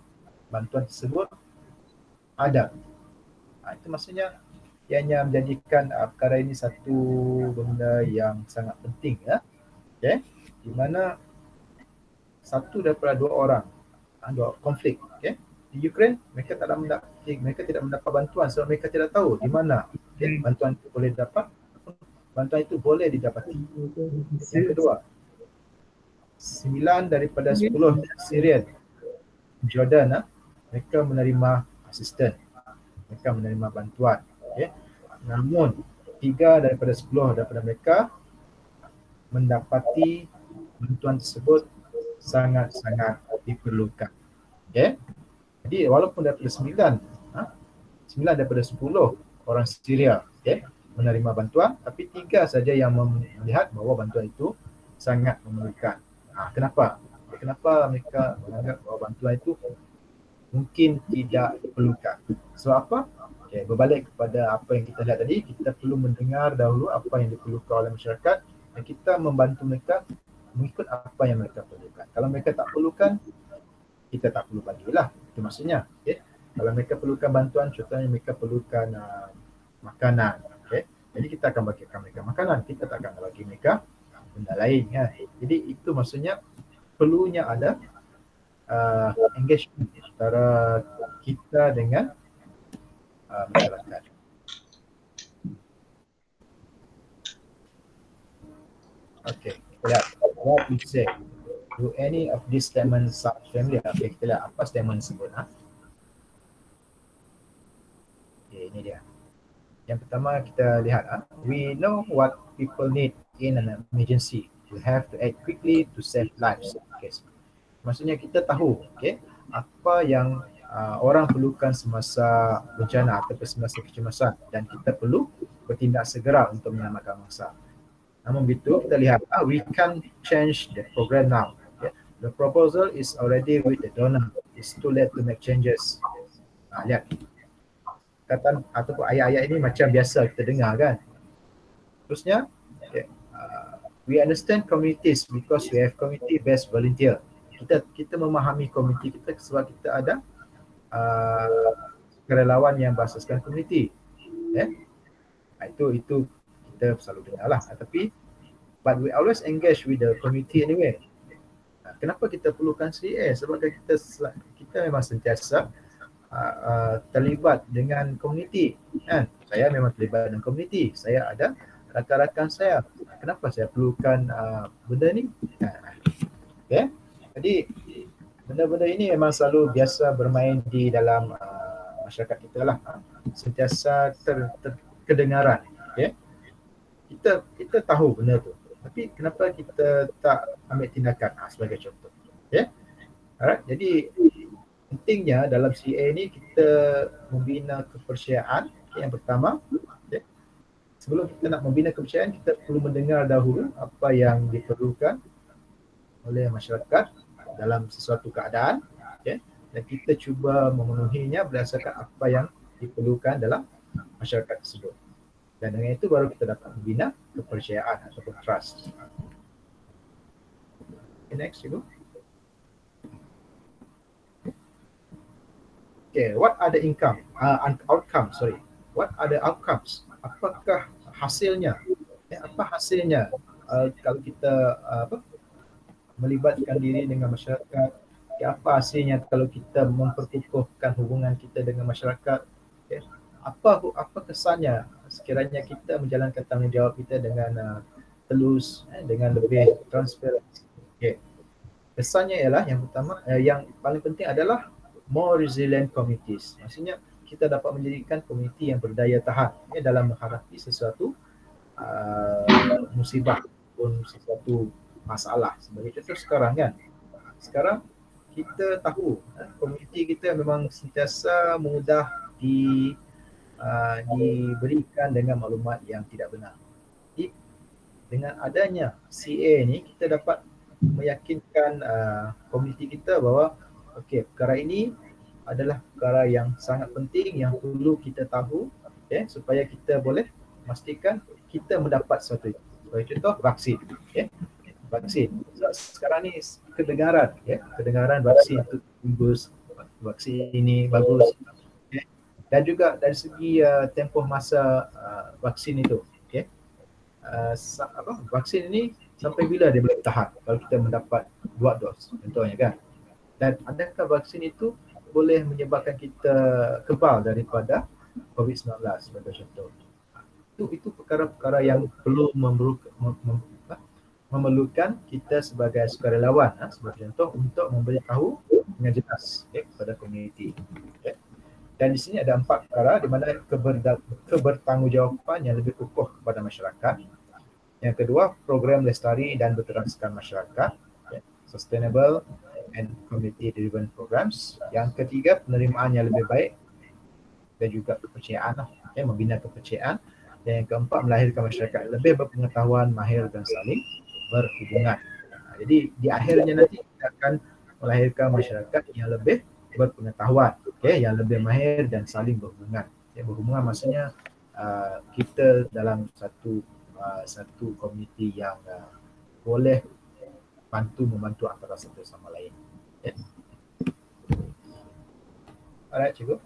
bantuan tersebut ada. Itu maksudnya ianya menjadikan perkara ini satu benda yang sangat penting di mana satu daripada dua orang dua konflik di Ukraine, mereka tidak mendapat bantuan sebab mereka tidak tahu di mana bantuan itu boleh dapat, bantuan itu boleh didapati. Yang kedua, 9 daripada 10 Syrian Jordan mereka menerima asisten, mereka menerima bantuan. Namun 3 daripada 10 daripada mereka mendapati bantuan tersebut sangat-sangat diperlukan. Jadi walaupun daripada 9 daripada 10 orang Syria menerima bantuan, tapi 3 saja yang melihat bahawa bantuan itu sangat memerlukan. Kenapa? Kenapa mereka menganggap bahawa bantuan itu mungkin tidak diperlukan? Sebab apa? Berbalik kepada apa yang kita lihat tadi, kita perlu mendengar dahulu apa yang diperlukan oleh masyarakat dan kita membantu mereka mengikut apa yang mereka perlukan. Kalau mereka tak perlukan, kita tak perlu bagilah. Itu maksudnya. Kalau mereka perlukan bantuan, contohnya mereka perlukan makanan. Jadi kita akan bagikan mereka makanan, kita tak akan bagi mereka benda lain. Jadi itu maksudnya perlunya ada engagement antara kita dengan masyarakat. Okay, kita lihat what we say. Do any of these statements sound familiar? Okay, kita lihat apa statement tersebut. Okay, ini dia. Yang pertama kita lihat, we know what people need in an emergency. We have to act quickly to save lives. Okay. Maksudnya kita tahu, apa yang orang perlukan semasa bencana atau semasa kecemasan dan kita perlu bertindak segera untuk menyelamatkan mangsa. Namun begitu kita lihat, we can change the program now. The proposal is already with the donor. It's too late to make changes. Lihat. Kata ataupun ayat-ayat ini macam biasa kita dengar kan. Terusnya, we understand communities because we have community-based volunteer. Kita memahami komuniti kita sebab kita ada kerelawan yang berasaskan komuniti. Itu kita selalu dengar lah. Tapi but we always engage with the community anyway. Kenapa kita perlukan CA? Sebab kita memang sentiasa terlibat dengan komuniti, kan? Saya memang terlibat dengan komuniti. Saya ada rakan-rakan saya. Kenapa saya perlukan benda ni? Okay. Jadi benda-benda ini memang selalu biasa bermain di dalam masyarakat kita lah. Sentiasa kedengaran. Okay. Kita tahu benda tu. Tapi kenapa kita tak ambil tindakan? Sebagai contoh. Okay. Alright. Jadi pentingnya dalam CA ni kita membina kepercayaan. Yang pertama, okay. Sebelum kita nak membina kepercayaan, kita perlu mendengar dahulu apa yang diperlukan oleh masyarakat dalam sesuatu keadaan, okay. Dan kita cuba memenuhinya berdasarkan apa yang diperlukan dalam masyarakat tersebut. Dan dengan itu baru kita dapat membina kepercayaan ataupun trust. Okay, next, cikgu. Okay, what are the outcomes? What are the outcomes? Apakah hasilnya? Apa hasilnya kalau kita melibatkan diri dengan masyarakat? Apa hasilnya kalau kita memperkukuhkan hubungan kita dengan masyarakat? Okay. Apa kesannya sekiranya kita menjalankan tanggungjawab kita dengan telus, dengan lebih transparan? Okay. Kesannya ialah yang pertama, yang paling penting adalah more resilient communities. Maksudnya kita dapat menjadikan komuniti yang berdaya tahan dalam menghadapi sesuatu musibah ataupun sesuatu masalah. Sebagai contoh sekarang kan, sekarang kita tahu komuniti kita memang sentiasa mudah diberikan dengan maklumat yang tidak benar. Jadi dengan adanya CA ni kita dapat meyakinkan komuniti kita bahawa okey, perkara ini adalah perkara yang sangat penting yang perlu kita tahu, okay, supaya kita boleh memastikan kita mendapat sesuatu. Sebagai contoh, vaksin. Okay. Vaksin. Sekarang ni kedengaran, okay, kedengaran vaksin itu bagus, vaksin ini bagus. Okay. Dan juga dari segi tempoh masa vaksin itu. Okay. Vaksin ini sampai bila dia boleh tahan kalau kita mendapat 2 dos, contohnya kan. Dan adakah vaksin itu boleh menyebabkan kita kebal daripada COVID-19 sebagai contoh. Itu perkara-perkara yang perlu memerlukan kita sebagai sukarelawan, sebagai contoh untuk memberitahu dengan jelas, okay, kepada komuniti. Okay. Dan di sini ada 4 perkara di mana kebertanggungjawaban yang lebih kukuh kepada masyarakat. Yang kedua, program lestari dan berteraskan masyarakat, okay, sustainable and community driven programs. Yang ketiga, penerimaan yang lebih baik dan juga kepercayaan, okay, membina kepercayaan. Dan yang keempat, melahirkan masyarakat yang lebih berpengetahuan, mahir dan saling berhubungan. Jadi di akhirnya nanti kita akan melahirkan masyarakat yang lebih berpengetahuan, okay, yang lebih mahir dan saling berhubungan. Okay, berhubungan maksudnya kita dalam satu komuniti yang boleh membantu antara satu sama lain. Okay. Alright, cikgu.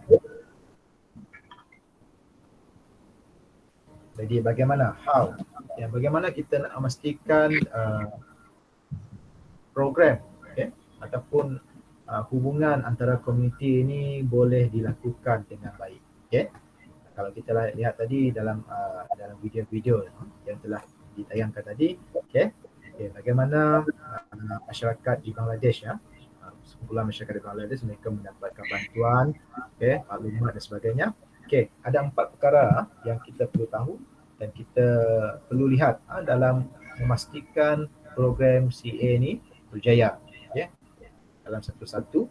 Jadi bagaimana? How? Ya, bagaimana kita nak memastikan program, okay, ataupun hubungan antara komuniti ini boleh dilakukan dengan baik. Okay. Kalau kita lihat tadi dalam video-video yang telah ditayangkan tadi, okay, bagaimana masyarakat di Bangladesh, sekumpulan masyarakat di Bangladesh mereka mendapatkan bantuan, okay, maklumat dan sebagainya. Okay, ada 4 perkara yang kita perlu tahu dan kita perlu lihat dalam memastikan program CA ni berjaya, okay, dalam satu-satu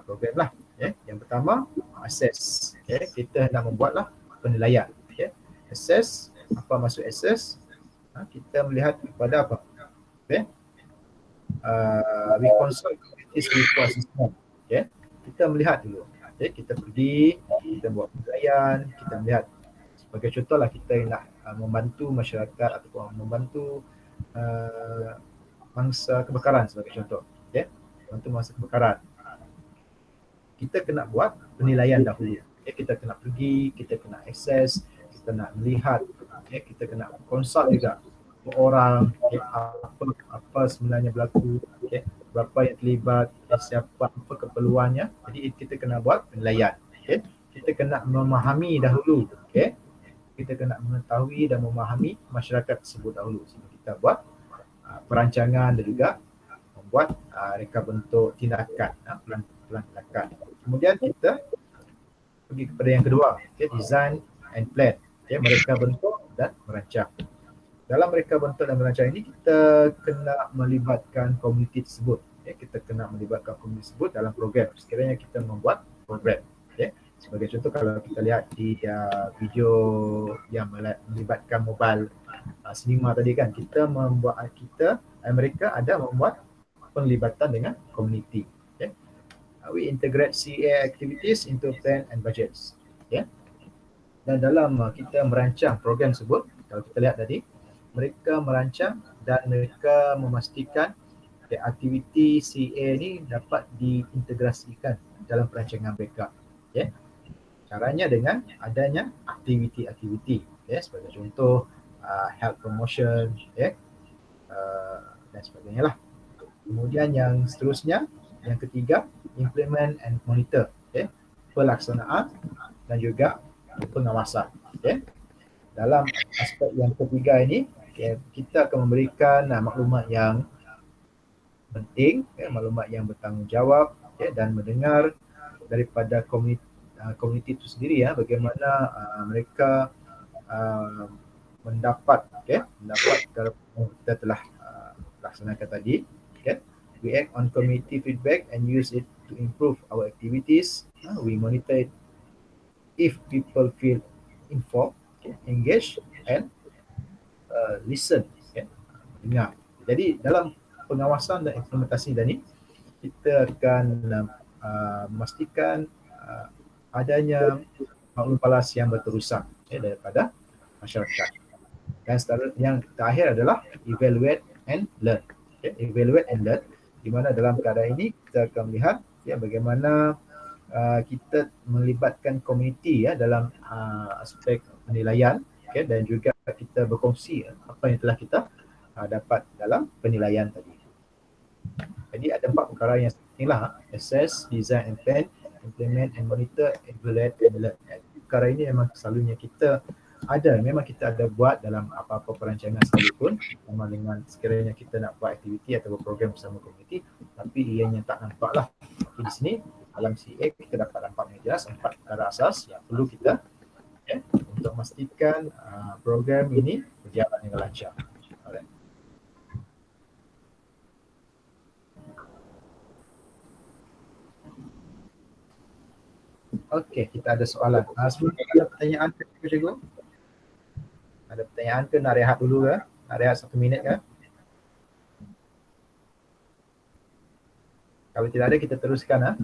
program lah. Okay. Yang pertama, assess. Okay. Kita nak membuatlah penilaian. Okay. Assess, apa maksud assess? Kita melihat kepada apa? Okay. We consult communities before assessment. Okay. Kita melihat dulu. Okay. Kita pergi, kita buat penilaian, kita melihat. Sebagai contohlah kita nak membantu masyarakat ataupun membantu mangsa kebakaran sebagai contoh. Okay. Bantu mangsa kebakaran. Kita kena buat penilaian dahulu. Okay. Kita kena pergi, kita kena access, kita nak melihat, okay. Kita kena consult juga orang, okay, apa sebenarnya berlaku, okay. berapa yang terlibat, siapa, apa keperluannya. Jadi kita kena buat penilaian. Okay? Kita kena memahami dahulu. Okay? Kita kena mengetahui dan memahami masyarakat tersebut dahulu. Sebelum kita buat perancangan dan juga membuat reka bentuk tindakan, plan tindakan. Kemudian kita pergi kepada yang kedua, okay? Design and plan. Okay? Mereka bentuk dan merancang. Dalam mereka bentuk dan merancang ini kita kena melibatkan komuniti tersebut. Okay? Kita kena melibatkan komuniti tersebut dalam program. Sekiranya kita membuat program. Okay? Sebagai contoh, kalau kita lihat di video yang melibatkan mobile cinema tadi kan, mereka ada membuat penglibatan dengan komuniti. Okay? We integrate CA activities into plan and budgets. Okay? Dan dalam kita merancang program tersebut, kalau kita lihat tadi, mereka merancang dan mereka memastikan aktiviti CA ni dapat diintegrasikan dalam perancangan mereka. Okay? Caranya dengan adanya aktiviti-aktiviti. Okay? Sebagai contoh, health promotion, okay? Dan sebagainya lah. Kemudian yang seterusnya, yang ketiga, implement and monitor. Okay? Pelaksanaan dan juga pengawasan. Okay? Dalam aspek yang ketiga ini, okay, kita akan memberikan maklumat yang penting, okay, maklumat yang bertanggungjawab, okay, dan mendengar daripada komuniti itu sendiri, ya, bagaimana mereka mendapat kalau kita telah laksanakan tadi. Okay. We act on community feedback and use it to improve our activities. We monitor it if people feel informed, okay, engaged and listen, okay, dengar. Jadi dalam pengawasan dan implementasi tadi, kita akan memastikan adanya maklum palas yang berterusan, okay, daripada masyarakat. Dan yang terakhir adalah evaluate and learn. Okay, evaluate and learn, di mana dalam keadaan ini kita akan melihat, ya, bagaimana kita melibatkan komuniti, ya, dalam aspek penilaian, okay, dan juga kita berkongsi apa yang telah kita dapat dalam penilaian tadi. Jadi ada 4 perkara yang pentinglah: assess, design and plan, implement and monitor, evaluate and learn. Perkara ini memang selalunya kita memang kita ada buat dalam apa-apa perancangan sekalipun, sama dengan sekiranya kita nak buat aktiviti atau program bersama komuniti, tapi ianya tak nampak lah. Tapi di sini dalam CA kita dapat nampak yang jelas 4 perkara asas yang perlu kita, okay, untuk memastikan program ini berjalan dengan lancar. Alright. Okey, kita ada soalan. Sebelum ada pertanyaan ke cikgu? Ada pertanyaan ke? Nak rehat dulu ke? Nak rehat 1 minit ke? Kalau tidak ada, kita teruskan.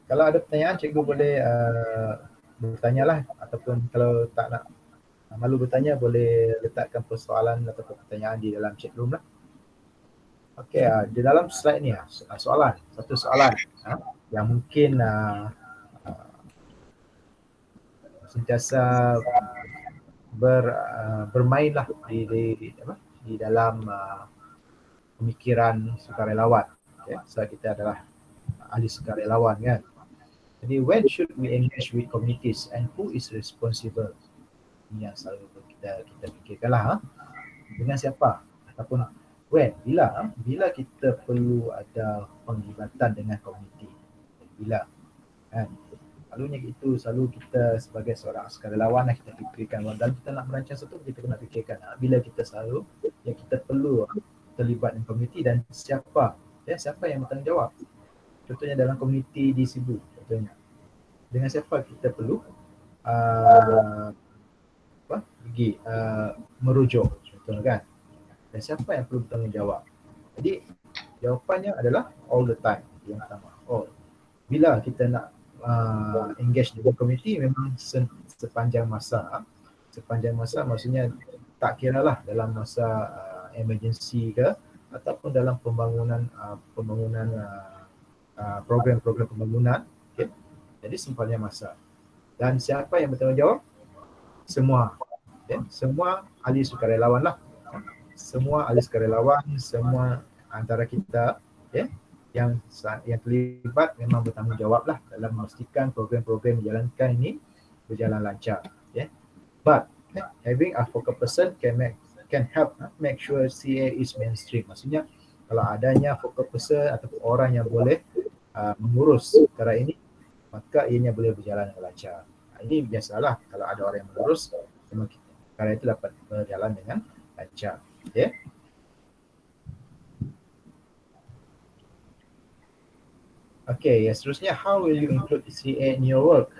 Kalau ada pertanyaan, cikgu boleh bertanyalah, ataupun kalau tak nak malu bertanya, boleh letakkan persoalan atau pertanyaan di dalam chat room lah. Okey, di dalam slide ni satu soalan yang mungkin sentiasa bermainlah di dalam pemikiran sukarelawan. Okay. So kita adalah ahli sukarelawan, kan. Jadi when should we engage with communities and who is responsible? Ini yang selalu kita fikirkanlah, dengan siapa ataupun when, bila kita perlu ada penglibatan dengan komuniti, bila, kan. Selalunya itu, selalu kita sebagai seorang sukarelawan kita fikirkan, dalam kita nak merancang sesuatu, kita kena fikirkan bila kita selalu yang kita perlu terlibat dengan komuniti dan siapa yang bertanggungjawab. Contohnya dalam komuniti di Sibu, contohnya dengan siapa kita perlu pergi merujuk, contohnya, kan, dan siapa yang perlu bertanggungjawab. Jadi jawapannya adalah all the time. Yang pertama, bila kita nak engage dengan komuniti, memang sepanjang masa maksudnya tak kira lah dalam masa emergency ke ataupun dalam pembangunan program-program pembangunan, okay. Jadi sepanjang masa. Dan siapa yang bertanggungjawab? Semua, okay. Semua ahli sukarelawan lah. semua ahli sukarelawan, semua antara kita yang terlibat memang bertanggungjawab lah dalam memastikan program-program dijalankan ini berjalan lancar. But having a focal person can help make sure CA is mainstream. Maksudnya kalau adanya focal person ataupun orang yang boleh mengurus perkara ini, maka ianya boleh berjalan dengan lancar. Ini biasalah kalau ada orang yang mengurus, perkara itu dapat berjalan dengan lancar. Okay, yang seterusnya, how will you include CA in your work?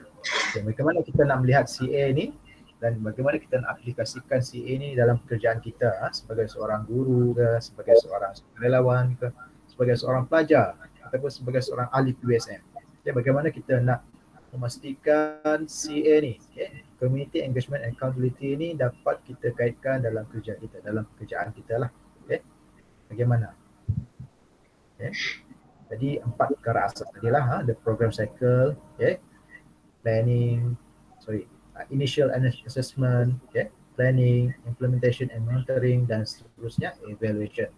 Bagaimana kita nak melihat CA ni dan bagaimana kita nak aplikasikan CA ni dalam pekerjaan kita sebagai seorang guru ke, sebagai seorang relawan ke, sebagai seorang pelajar ataupun sebagai seorang ahli PBSM. Bagaimana kita nak memastikan CA ni, Community Engagement and Accountability ni dapat kita kaitkan dalam kerja kita, dalam pekerjaan kita lah. Bagaimana? Jadi 4 perkara asas tadi lah, the program cycle, planning, initial assessment, planning, implementation and monitoring, dan seterusnya evaluation.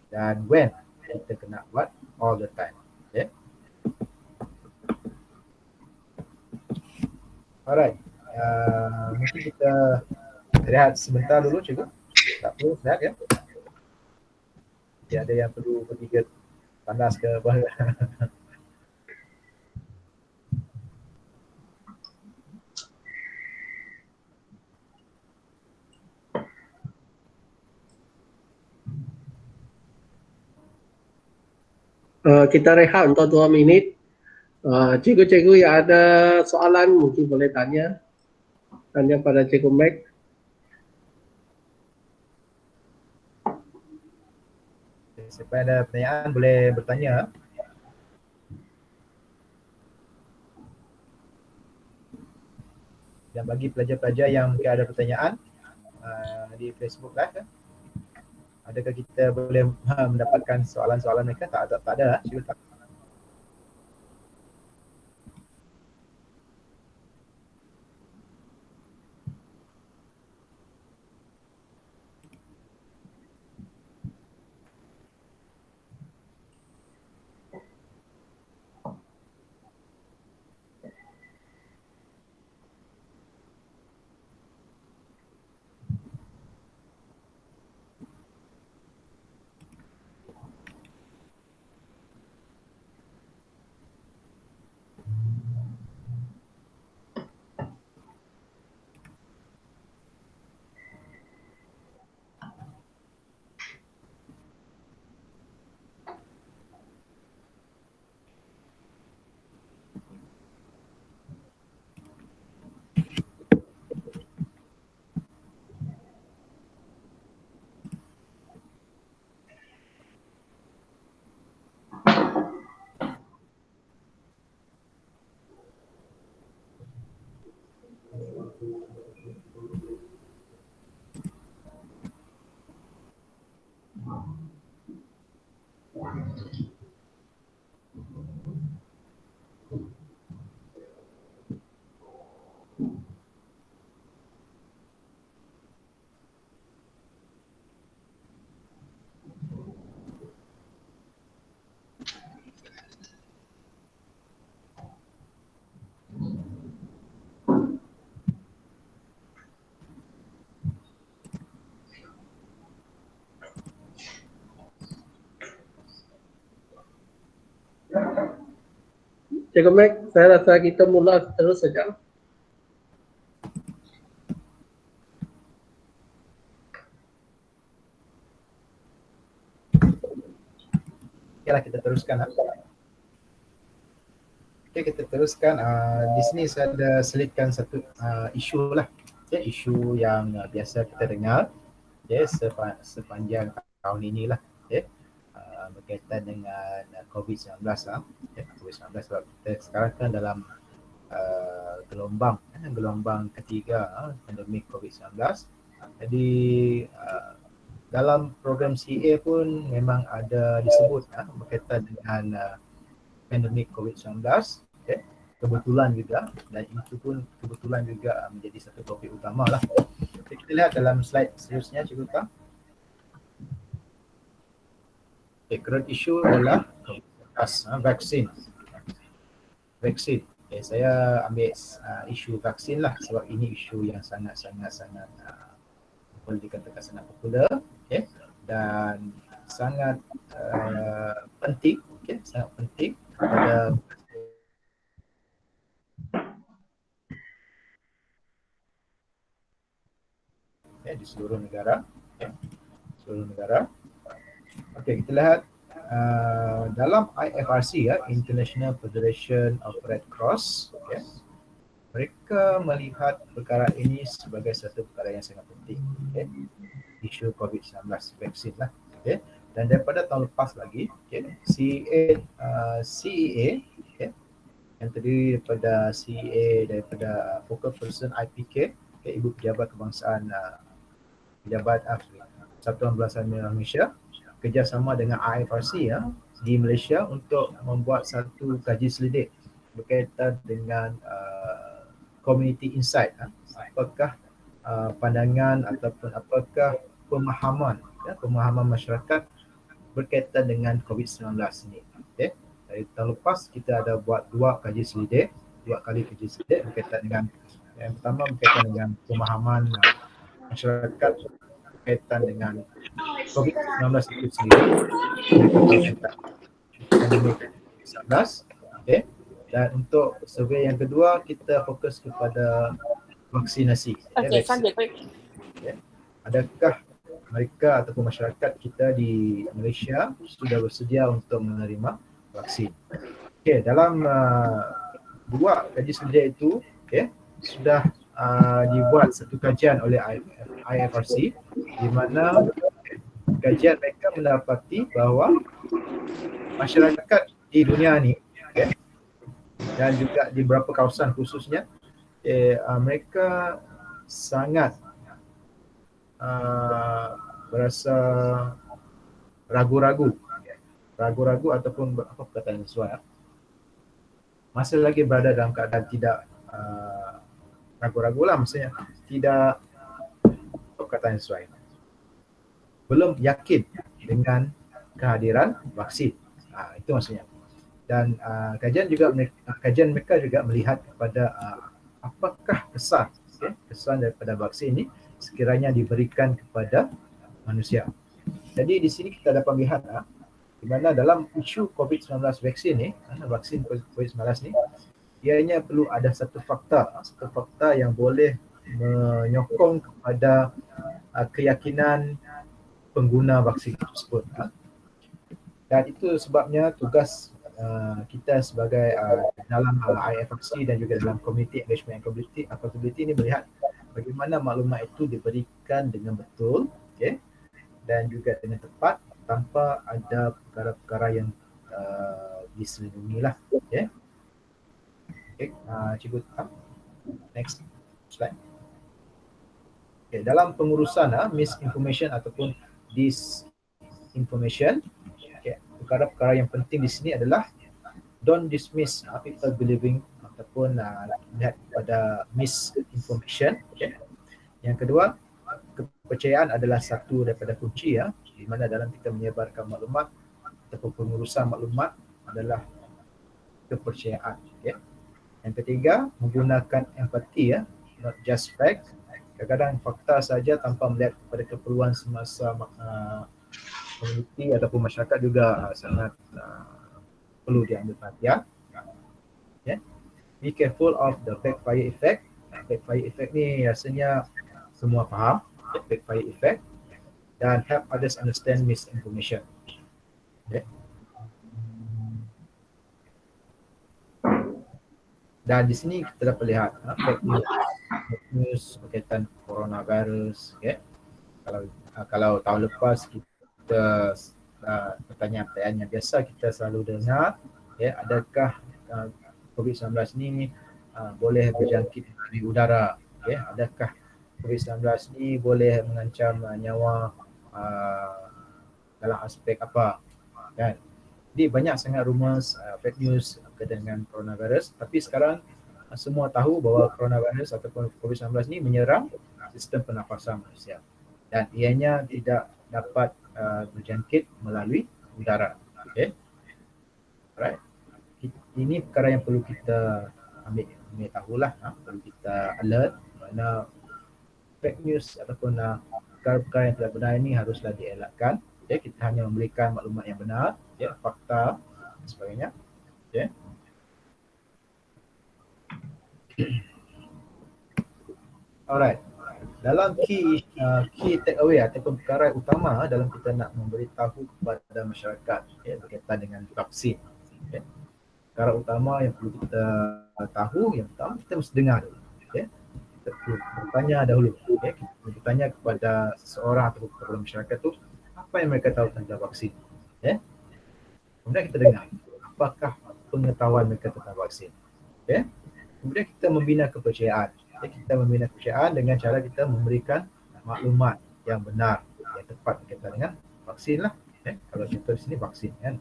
Dan when kita kena buat, all the time. Alright, mungkin kita rehat sebentar dulu cikgu. Tak perlu rehat ya. Jadi ada yang perlu pergi ke panas ke apa. Kita rehat untuk 2 minit. Cikgu-cikgu yang ada soalan mungkin boleh tanya pada Cikgu Mac. Siapa ada pertanyaan boleh bertanya. Dan bagi pelajar-pelajar yang mungkin ada pertanyaan di Facebook Live, adakah kita boleh mendapatkan soalan-soalan mereka? Tak ada. Cuba tak. Cikgu Mac, saya rasa kita mula terus saja. Okeylah, kita teruskan. Okey, kita teruskan. Di sini saya ada selitkan satu isu lah. Isu yang biasa kita dengar sepanjang tahun inilah. Berkaitan dengan COVID-19 COVID-19 sebab kita sekarang kan dalam gelombang ketiga pandemik COVID-19. Jadi dalam program CA pun memang ada disebut berkaitan dengan pandemik COVID-19, kebetulan juga, dan itu pun kebetulan juga menjadi satu topik utama lah. Kita lihat dalam slide seterusnya, Cikgu Kang. current issue adalah vaksin. Okay, saya ambil isu vaksin lah sebab ini isu yang sangat boleh dikatakan sangat popular, okay, dan sangat penting, okay, sangat penting pada di seluruh negara, okay, seluruh negara. Okay, kita lihat dalam IFRC ya, International Federation of Red Cross, okay, mereka melihat perkara ini sebagai satu perkara yang sangat penting, okay, isu COVID-19 vaksin lah, okay. Dan daripada tahun lepas lagi, okay, CEA, okay, yang terdiri daripada CEA daripada Focal Person IPK, okay, Ibu Pejabat Kebangsaan Satuan Belasan Merah Malaysia, kerjasama dengan IFRC ya di Malaysia untuk membuat satu kaji selidik berkaitan dengan community insight, apakah pandangan ataupun apakah pemahaman masyarakat berkaitan dengan COVID-19 ini. Okay. Dari tahun lepas kita ada buat dua kali kaji selidik berkaitan dengan, yang pertama berkaitan dengan pemahaman masyarakat berkaitan dengan COVID-19 itu sendiri, okay. Dan untuk survei yang kedua kita fokus kepada vaksinasi. Okay, okay. Adakah mereka ataupun masyarakat kita di Malaysia sudah bersedia untuk menerima vaksin? Okay, dalam dua kaji selidik itu, okay, sudah dibuat satu kajian oleh IFRC di mana kajian mereka mendapati bahawa masyarakat di dunia ni, okay, dan juga di beberapa kawasan khususnya, mereka sangat berasa ragu-ragu ataupun apa perkataan sesuai, masih lagi berada dalam keadaan tidak ragu-ragu lah, maksudnya tidak perkataan sesuai, belum yakin dengan kehadiran vaksin. Itu maksudnya. Dan kajian mereka juga melihat kepada apakah kesan daripada vaksin ini sekiranya diberikan kepada manusia. Jadi di sini kita dapat melihat di mana dalam isu COVID-19 vaksin ni, vaksin COVID-19 ni, ianya perlu ada satu fakta yang boleh menyokong kepada keyakinan pengguna vaksin tersebut. Dan itu sebabnya tugas kita sebagai dalam IFRC dan juga dalam Community Engagement and Accountability ini melihat bagaimana maklumat itu diberikan dengan betul, okay, dan juga dengan tepat tanpa ada perkara-perkara yang diselindungi lah. Okay. Okay, Cikgu next slide. Okay, dalam pengurusan misinformation ataupun disinformation, perkara-perkara yang penting di sini adalah don't dismiss people believing ataupun lihat pada misinformation. Okay. Yang kedua, kepercayaan adalah satu daripada kunci di mana dalam kita menyebarkan maklumat ataupun pengurusan maklumat adalah kepercayaan. Okay. Yang ketiga, menggunakan empati, not just fact. Kadang-kadang fakta saja tanpa melihat kepada keperluan semasa komuniti ataupun masyarakat juga sangat perlu diambil perhatian. Yeah. Be careful of the backfire effect. Backfire effect ni rasanya semua faham, backfire effect, dan help others understand misinformation. Okay. Dan di sini kita dapat lihat fake news berkaitan coronavirus. Okay. Kalau tahun lepas kita pertanyaan-pertanyaan yang biasa kita selalu dengar, adakah COVID-19 ni boleh berjangkit dari udara, adakah COVID-19 ni boleh mengancam nyawa dalam aspek apa, kan? Jadi banyak sangat rumours, fake news berkaitan dengan coronavirus, tapi sekarang semua tahu bahawa coronavirus ataupun COVID-19 ni menyerang sistem pernafasan manusia dan ianya tidak dapat berjangkit melalui udara. Okay. Alright. Ini perkara yang perlu kita ambil tahulah, perlu kita alert mana fake news ataupun perkara-perkara yang tidak benar ini haruslah dielakkan. Okay. Kita hanya memberikan maklumat yang benar, fakta dan sebagainya. Okay. Alright. Dalam key take away ataupun perkara utama dalam kita nak memberitahu kepada masyarakat berkaitan dengan vaksin. Okay. Perkara utama yang perlu kita tahu, yang pertama kita mesti dengar dulu. Okay. Kita perlu bertanya dahulu. Okay. Kita perlu bertanya kepada seseorang atau kepada masyarakat tu apa yang mereka tahu tentang vaksin. Okay. Kemudian kita dengar apakah pengetahuan mereka tentang vaksin. Okay. Kemudian kita membina kepercayaan. Kita membina kepercayaan dengan cara kita memberikan maklumat yang benar, yang tepat berkaitan dengan vaksin lah. Kalau contoh di sini vaksin kan.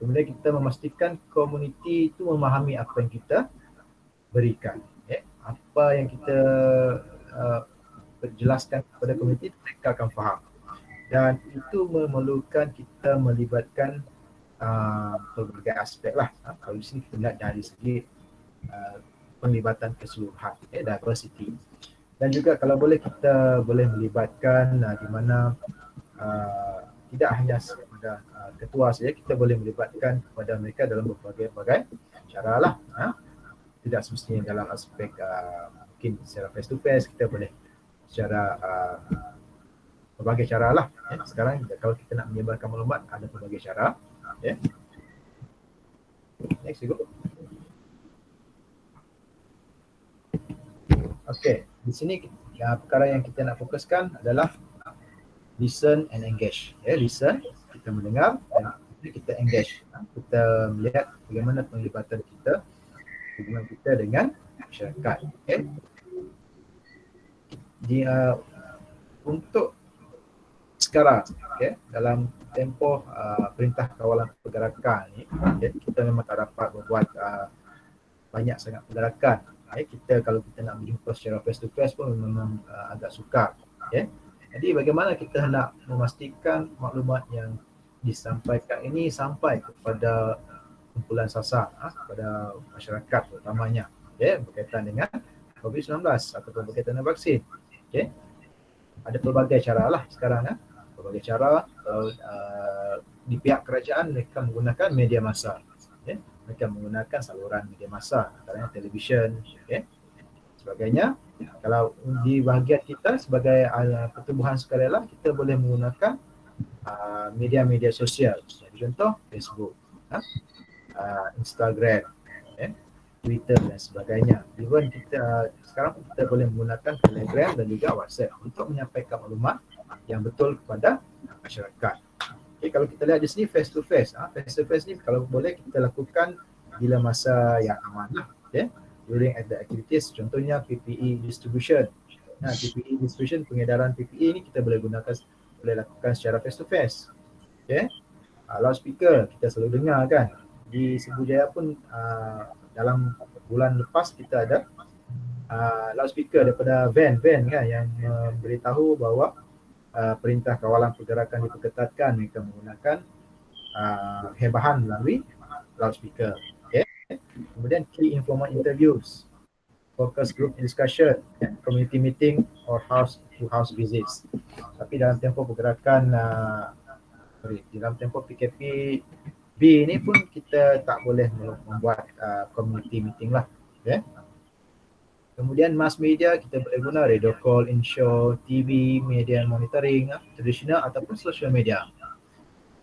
Kemudian kita memastikan komuniti itu memahami apa yang kita berikan. Apa yang kita jelaskan kepada komuniti, mereka akan faham. Dan itu memerlukan kita melibatkan berbagai aspek lah. Kalau di sini kita lihat dari segi penglibatan keseluruhan, diversity. Dan juga kalau boleh kita boleh melibatkan di mana tidak hanya kepada ketua saja, kita boleh melibatkan kepada mereka dalam berbagai cara lah. Tidak semestinya dalam aspek mungkin secara face to face, kita boleh secara berbagai cara lah. Sekarang kalau kita nak menyebarkan maklumat ada berbagai cara. Next you go. Okey, di sini perkara yang kita nak fokuskan adalah listen and engage. Listen, kita mendengar, dan kita engage. Kita melihat bagaimana penglibatan kita, hubungan kita dengan masyarakat. Untuk sekarang, dalam tempoh Perintah Kawalan Pergerakan ni, kita memang tak dapat membuat banyak sangat pergerakan. Kita kalau kita nak berjumpa secara face to face pun memang agak sukar. Jadi bagaimana kita nak memastikan maklumat yang disampaikan ini sampai kepada kumpulan sasar, kepada masyarakat terutamanya, berkaitan dengan COVID-19 ataupun berkaitan dengan vaksin. Ada pelbagai cara lah sekarang. Pelbagai cara. Di pihak kerajaan mereka menggunakan media massa. Mereka menggunakan saluran media massa, antaranya televisyen, sebagainya. Kalau di bahagian kita sebagai pertubuhan sukarela, kita boleh menggunakan media-media sosial. Contoh Facebook, Instagram, Twitter dan sebagainya. Even kita sekarang kita boleh menggunakan Telegram dan juga WhatsApp untuk menyampaikan maklumat yang betul kepada masyarakat. Kalau kita lihat di sini face to face ni kalau boleh kita lakukan bila masa yang aman lah. During the activities, contohnya PPE distribution. PPE distribution, pengedaran PPE ni kita boleh lakukan secara face to face. Loudspeaker kita selalu dengar kan. Di Cebu Jaya pun dalam bulan lepas kita ada loudspeaker daripada van kan yang memberitahu bahawa Perintah Kawalan Pergerakan diperketatkan, mereka menggunakan hebahan melalui loudspeaker. Kemudian key informant interviews, focus group discussion, community meeting or house to house visits. Tapi dalam tempoh pergerakan dalam tempoh PKP B ni pun kita tak boleh membuat community meeting lah. Kemudian mass media kita boleh guna radio call, in-show, TV, media monitoring, tradisional ataupun social media.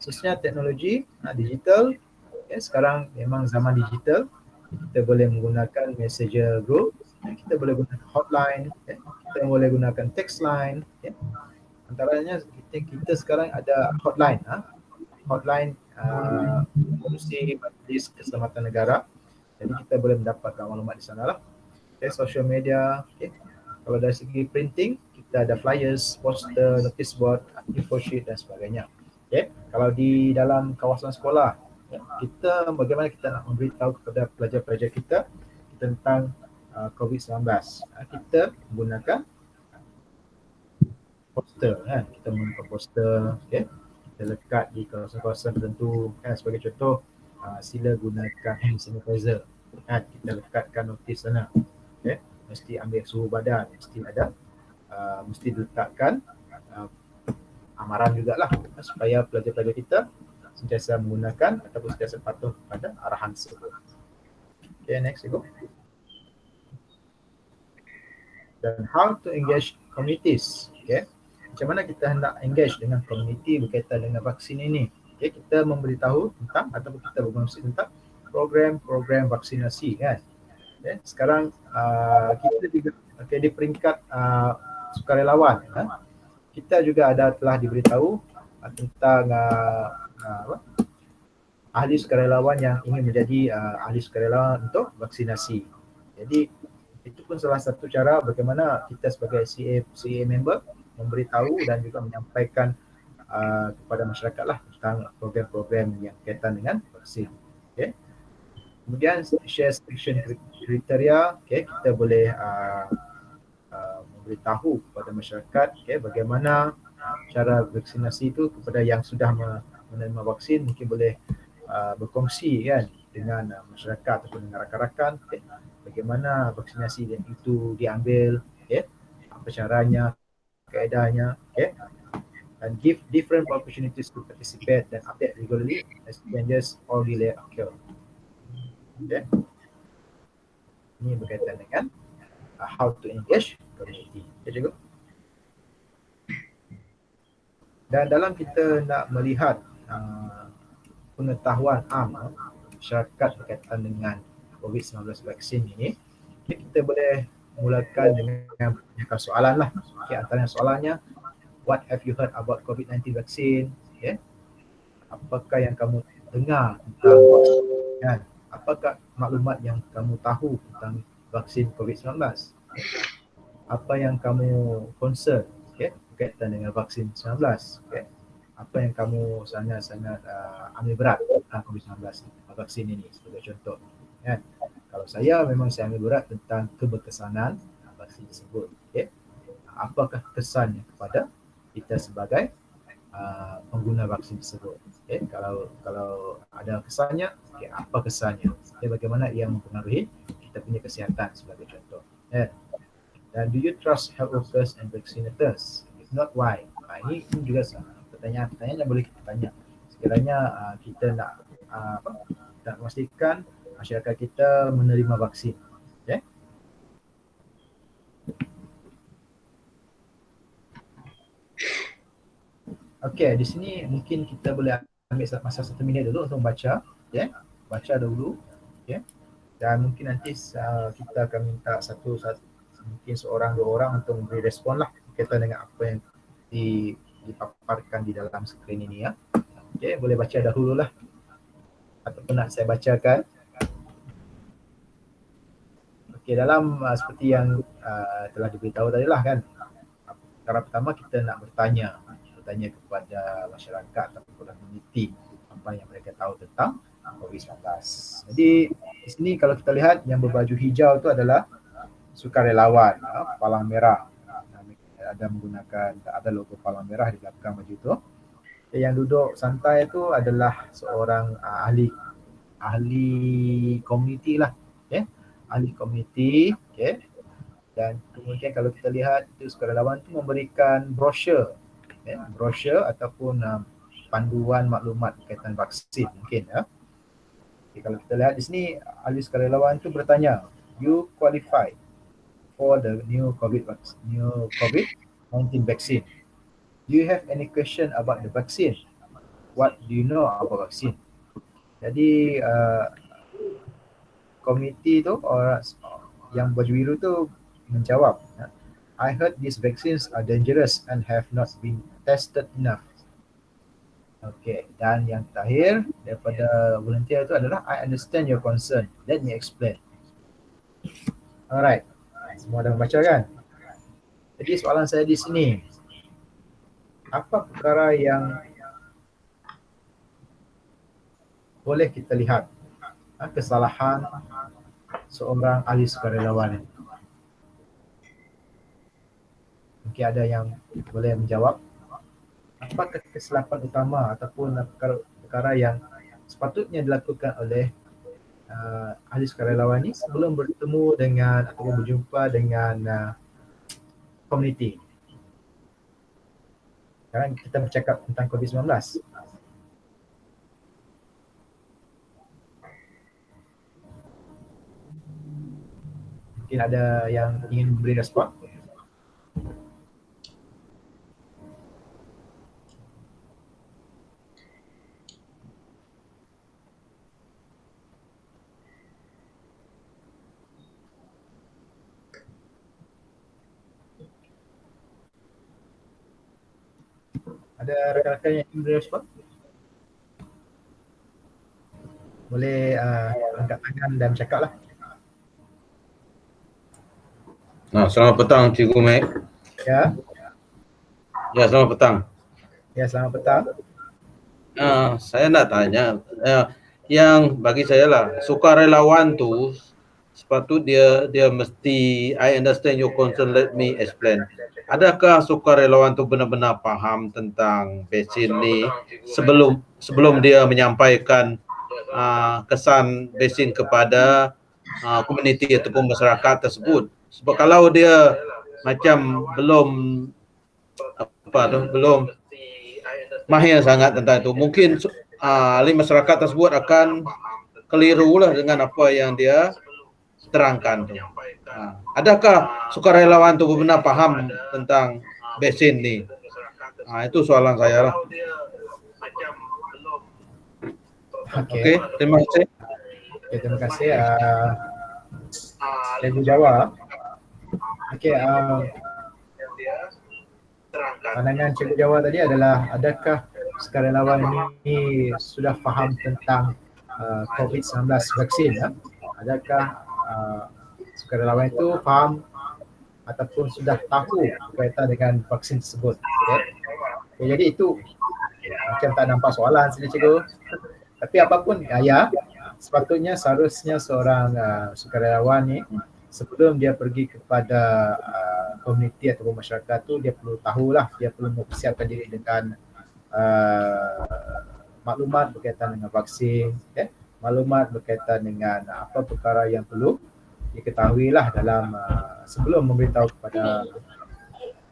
Khususnya teknologi digital, sekarang memang zaman digital, kita boleh menggunakan messenger group, kita boleh gunakan hotline, kita boleh gunakan text line. Antaranya kita sekarang ada hotline, hotline Komisi Majlis Keselamatan Negara. Jadi kita boleh mendapatkan maklumat di sana lah. Social media, kalau dari segi printing kita ada flyers, poster, notice board, info sheet dan sebagainya. Kalau di dalam kawasan sekolah, kita bagaimana kita nak memberitahu kepada pelajar-pelajar kita tentang COVID-19, kita menggunakan poster, kita menggunakan poster, terlekat di kawasan-kawasan tertentu kan, sebagai contoh sila gunakan hand sanitizer kan, kita lekatkan notis sana, okay? Mesti ambil suhu badan, mesti ada mesti diletakkan amaran jugalah supaya pelajar-pelajar kita sentiasa menggunakan ataupun sentiasa patuh pada arahan tersebut. Okay, next you go. Dan how to engage communities, okay? Macam mana kita hendak engage dengan community berkaitan dengan vaksin ini. Okay, kita memberitahu tentang ataupun kita berkongsi tentang program-program vaksinasi kan. Okay, sekarang kita juga di peringkat sukarelawan, kita juga telah diberitahu tentang ahli sukarelawan yang ingin menjadi ahli sukarelawan untuk vaksinasi. Jadi itu pun salah satu cara bagaimana kita sebagai CA member memberitahu dan juga menyampaikan kepada masyarakat lah tentang program-program yang berkaitan dengan vaksin. Okay. Kemudian share action kriteria, okay, kita boleh memberitahu kepada masyarakat, okay, bagaimana cara vaksinasi itu kepada yang sudah menerima vaksin, mungkin boleh berkongsi kan dengan masyarakat ataupun dengan rakan-rakan, okay, bagaimana vaksinasi itu diambil, okay, apa caranya, kaedahnya, okay, and give different opportunities to participate dan update regularly as changes or delay occur. Okay. Ini berkaitan dengan how to engage community. Okay, cikgu. Dan dalam kita nak melihat pengetahuan masyarakat berkaitan dengan COVID-19 vaksin ini, okay, kita boleh mulakan dengan banyak soalan lah. Okay, antaranya soalannya, what have you heard about COVID-19 vaccine? Okay. Apakah yang kamu dengar tentang vaksin? Kan? Apakah maklumat yang kamu tahu tentang vaksin COVID-19? Apa yang kamu concern, okay, berkaitan dengan vaksin 19? Okay. Apa yang kamu sangat-sangat ambil berat tentang COVID-19 vaksin ini sebagai contoh. Kan? Kalau saya memang saya ambil berat tentang keberkesanan vaksin tersebut. Okay. Apakah kesannya kepada kita sebagai pengguna vaksin tersebut? Okay. Kalau ada kesannya, okay, apa kesannya? Okay, bagaimana ia mempengaruhi kita punya kesihatan sebagai contoh. Okay. Dan do you trust health workers and vaccinators? If not, why? Ini juga pertanyaan yang boleh kita tanya. Sekiranya kita nak memastikan masyarakat kita menerima vaksin. Okay. Okay, di sini mungkin kita boleh ambil masa 1 minit dulu untuk membaca. Okay. Baca dulu. Okay. Dan mungkin nanti kita akan minta mungkin seorang dua orang untuk memberi respon lah berkaitan dengan apa yang dipaparkan di dalam skrin ini ya. Okay, boleh baca dahulu lah. Ataupun nak saya bacakan. Okay, dalam seperti yang telah diberitahu tadi lah kan. Cara pertama kita nak bertanya kepada masyarakat ataupun komuniti apa yang mereka tahu tentang COVID-19. Jadi di sini kalau kita lihat yang berbaju hijau itu adalah sukarelawan, palang merah. Ada logo palang merah di belakang baju itu. Yang duduk santai itu adalah seorang ahli komuniti lah, okay? Ahli komuniti, okay? Dan kemudian kalau kita lihat itu sukarelawan itu memberikan brosur, okay? Brosur ataupun panduan maklumat berkaitan vaksin mungkin ya. Okay, kalau kita lihat di sini ahli sukarelawan itu bertanya, you qualify for the new COVID-19 vaccine. Do you have any question about the vaccine? What do you know about vaccine? Jadi komiti tu orang yang baju biru tu menjawab, I heard these vaccines are dangerous and have not been tested enough. Okay, dan yang terakhir daripada volunteer itu adalah I understand your concern. Let me explain. Alright, semua dah membaca kan? Jadi soalan saya di sini, apa perkara yang boleh kita lihat kesalahan seorang ahli sukarelawan ini? Mungkin ada yang boleh menjawab. apakah kesilapan utama ataupun perkara yang sepatutnya dilakukan oleh ahli sukarelawan ni sebelum bertemu dengan ataupun berjumpa dengan komuniti. Sekarang kita bercakap tentang COVID-19. Mungkin ada yang ingin beri respon? Ada rakan-rakan yang ingin beri respon? Boleh angkat tangan dan bercakap lah. Selamat petang Cikgu Mek. Ya. Ya, selamat petang. Ya, selamat petang. Saya nak tanya, yang bagi saya lah, sukarelawan tu sepatutnya dia mesti, I understand your concern, let me explain. Adakah sukarelawan tu benar-benar faham tentang vaksin ni sebelum dia menyampaikan kesan vaksin kepada komuniti ataupun masyarakat tersebut? Sebab kalau dia macam belum mahir sangat tentang itu, mungkin ahli masyarakat tersebut akan keliru lah dengan apa yang dia terangkan tu. Adakah sukarelawan tu benar faham tentang vaksin ni? Itu soalan saya lah. Okey, terima kasih. Okay, terima kasih. Saya jawab. Okey, pandangan Cikgu Jawa tadi adalah adakah sukarelawan ini sudah faham tentang COVID-19 vaksin? Adakah sukarelawan itu faham ataupun sudah tahu berkaitan dengan vaksin tersebut? Okay, jadi itu macam tak nampak soalan sini Cikgu. Tapi apapun, ya, sepatutnya seharusnya seorang sukarelawan ni sebelum dia pergi kepada komuniti atau masyarakat tu, dia perlu tahulah, dia perlu mempersiapkan diri dengan maklumat berkaitan dengan vaksin, maklumat berkaitan dengan apa perkara yang perlu diketahui lah dalam sebelum memberitahu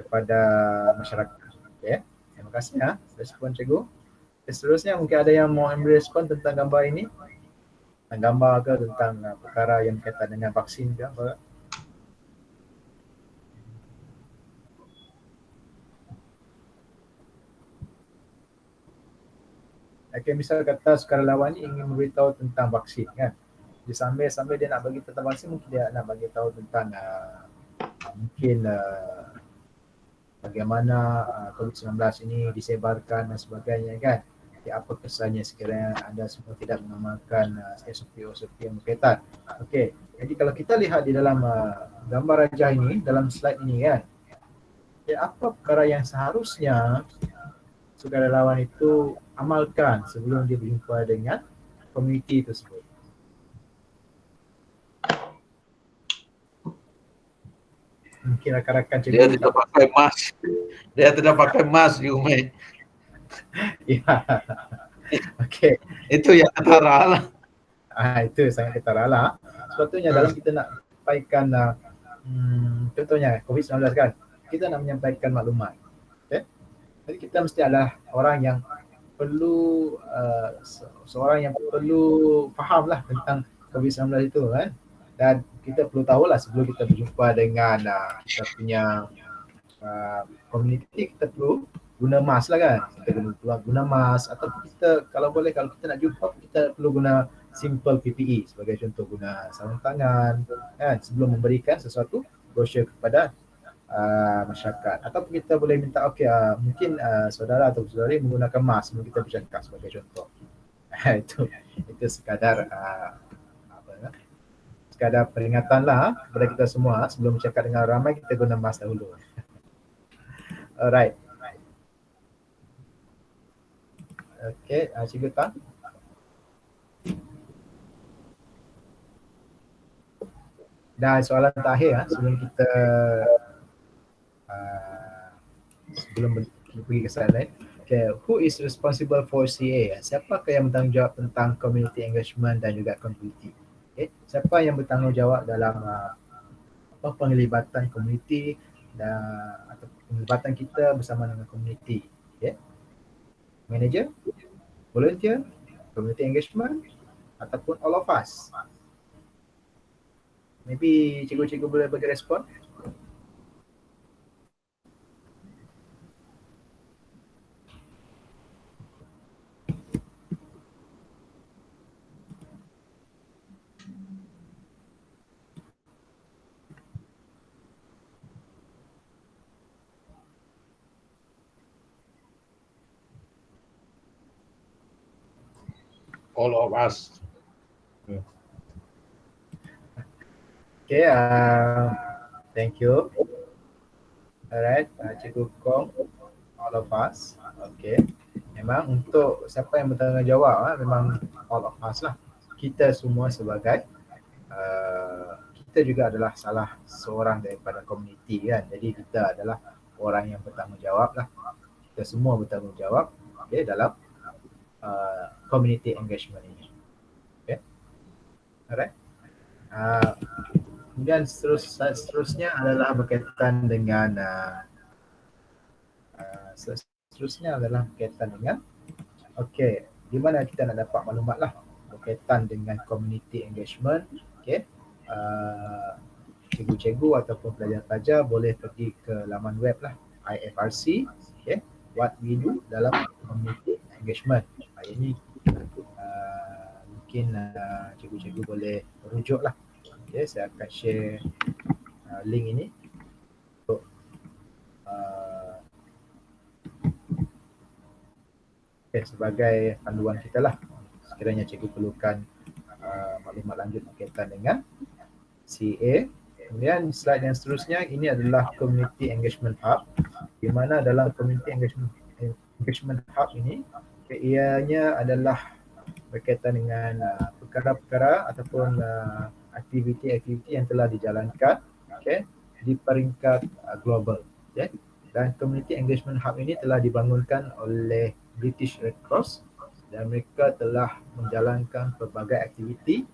kepada masyarakat. Okay. Terima kasih respon Cikgu. Seterusnya mungkin ada yang mau ambil respon tentang gambar ini, tentang gambar ke tentang perkara yang berkaitan dengan vaksin ke apa? Okay, misal kata sukarelawan ni ingin memberitahu tentang vaksin kan. Dia sambil dia nak bagi tentang vaksin, mungkin dia nak bagi tahu tentang mungkin bagaimana COVID-19 ini disebarkan dan sebagainya kan. Apa kesannya sekiranya anda semua tidak mengamalkan SOP yang berkaitan. Okey, jadi kalau kita lihat di dalam gambar rajah ini, dalam slide ini kan, apa perkara yang seharusnya sukarelawan itu amalkan sebelum dia berjumpa dengan komuniti tersebut? Mungkin rakan-rakan cikgu dia tidak pakai mask. Dia tidak pakai mask, Yume. Ya. Okey. Itu yang ketara lah. Itu sangat ketara lah. Sepatutnya dalam kita nak sampaikan contohnya COVID-19 kan, kita nak menyampaikan maklumat. Okay? Jadi kita mesti adalah orang yang perlu seorang yang perlu faham lah tentang COVID-19 itu kan. Dan kita perlu tahulah sebelum kita berjumpa dengan kita punya komuniti, kita perlu guna mask lah kan. Kita guna mask atau kita kalau boleh, kalau kita nak jumpa, kita perlu guna simple PPE sebagai contoh, guna sarung tangan kan sebelum memberikan sesuatu brosur kepada masyarakat. Ataupun kita boleh minta mungkin saudara atau saudari menggunakan mask sebelum kita bercakap sebagai contoh. itu sekadar sekadar peringatan lah kepada kita semua, sebelum bercakap dengan ramai kita guna mask dahulu. Alright. Okay, Cikgu Tan. Dan soalan terakhir sebelum kita sebelum pergi ke slide lain. Okay, who is responsible for CA? Siapakah yang bertanggungjawab tentang community engagement dan juga community? Okay, siapa yang bertanggungjawab dalam penglibatan komuniti dan atau penglibatan kita bersama dengan komuniti? Okay, manager, volunteer, community engagement, ataupun all of us? Maybe cikgu-cikgu boleh bagi respon. All of us. Okay, thank you. Alright, Cikgu Kong, all of us. Okay, memang untuk siapa yang bertanggungjawab, memang all of us lah. Kita semua sebagai kita juga adalah salah seorang daripada komuniti kan. Jadi kita adalah orang yang bertanggungjawab lah. Kita semua bertanggungjawab, okay, dalam community engagement ini. Okay, alright. Kemudian seterusnya adalah berkaitan dengan okay, di mana kita nak dapat maklumat lah berkaitan dengan community engagement. Okay, cikgu-cikgu ataupun pelajar-pelajar boleh pergi ke laman web lah IFRC. Okay, what we do dalam community engagement. Ini mungkin cikgu-cikgu boleh merujuk lah. Okay, saya akan share link ini untuk sebagai panduan kita lah sekiranya cikgu perlukan maklumat lanjut berkaitan dengan CA. Kemudian slide yang seterusnya, ini adalah Community Engagement Hub, di mana dalam Community Engagement Hub ini, ianya adalah berkaitan dengan perkara-perkara ataupun aktiviti-aktiviti yang telah dijalankan, okay, di peringkat global. Okay. Dan Community Engagement Hub ini telah dibangunkan oleh British Red Cross dan mereka telah menjalankan pelbagai aktiviti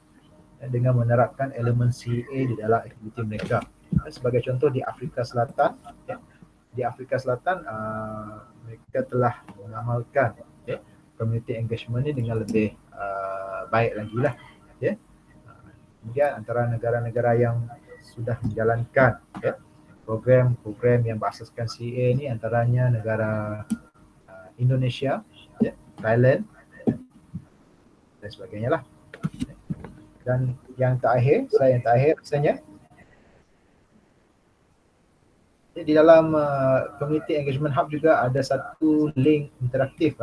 dengan menerapkan elemen CA di dalam aktiviti mereka. Sebagai contoh di Afrika Selatan, okay, di Afrika Selatan mereka telah mengamalkan, okay, community engagement ini dengan lebih baik lagi lah. Okay. Kemudian antara negara-negara yang sudah menjalankan, okay, program-program yang berasaskan CA ini antaranya negara Indonesia, okay, Thailand dan sebagainya lah. Dan yang terakhir, slide yang terakhir rasanya, di dalam Community Engagement Hub juga ada satu link interaktif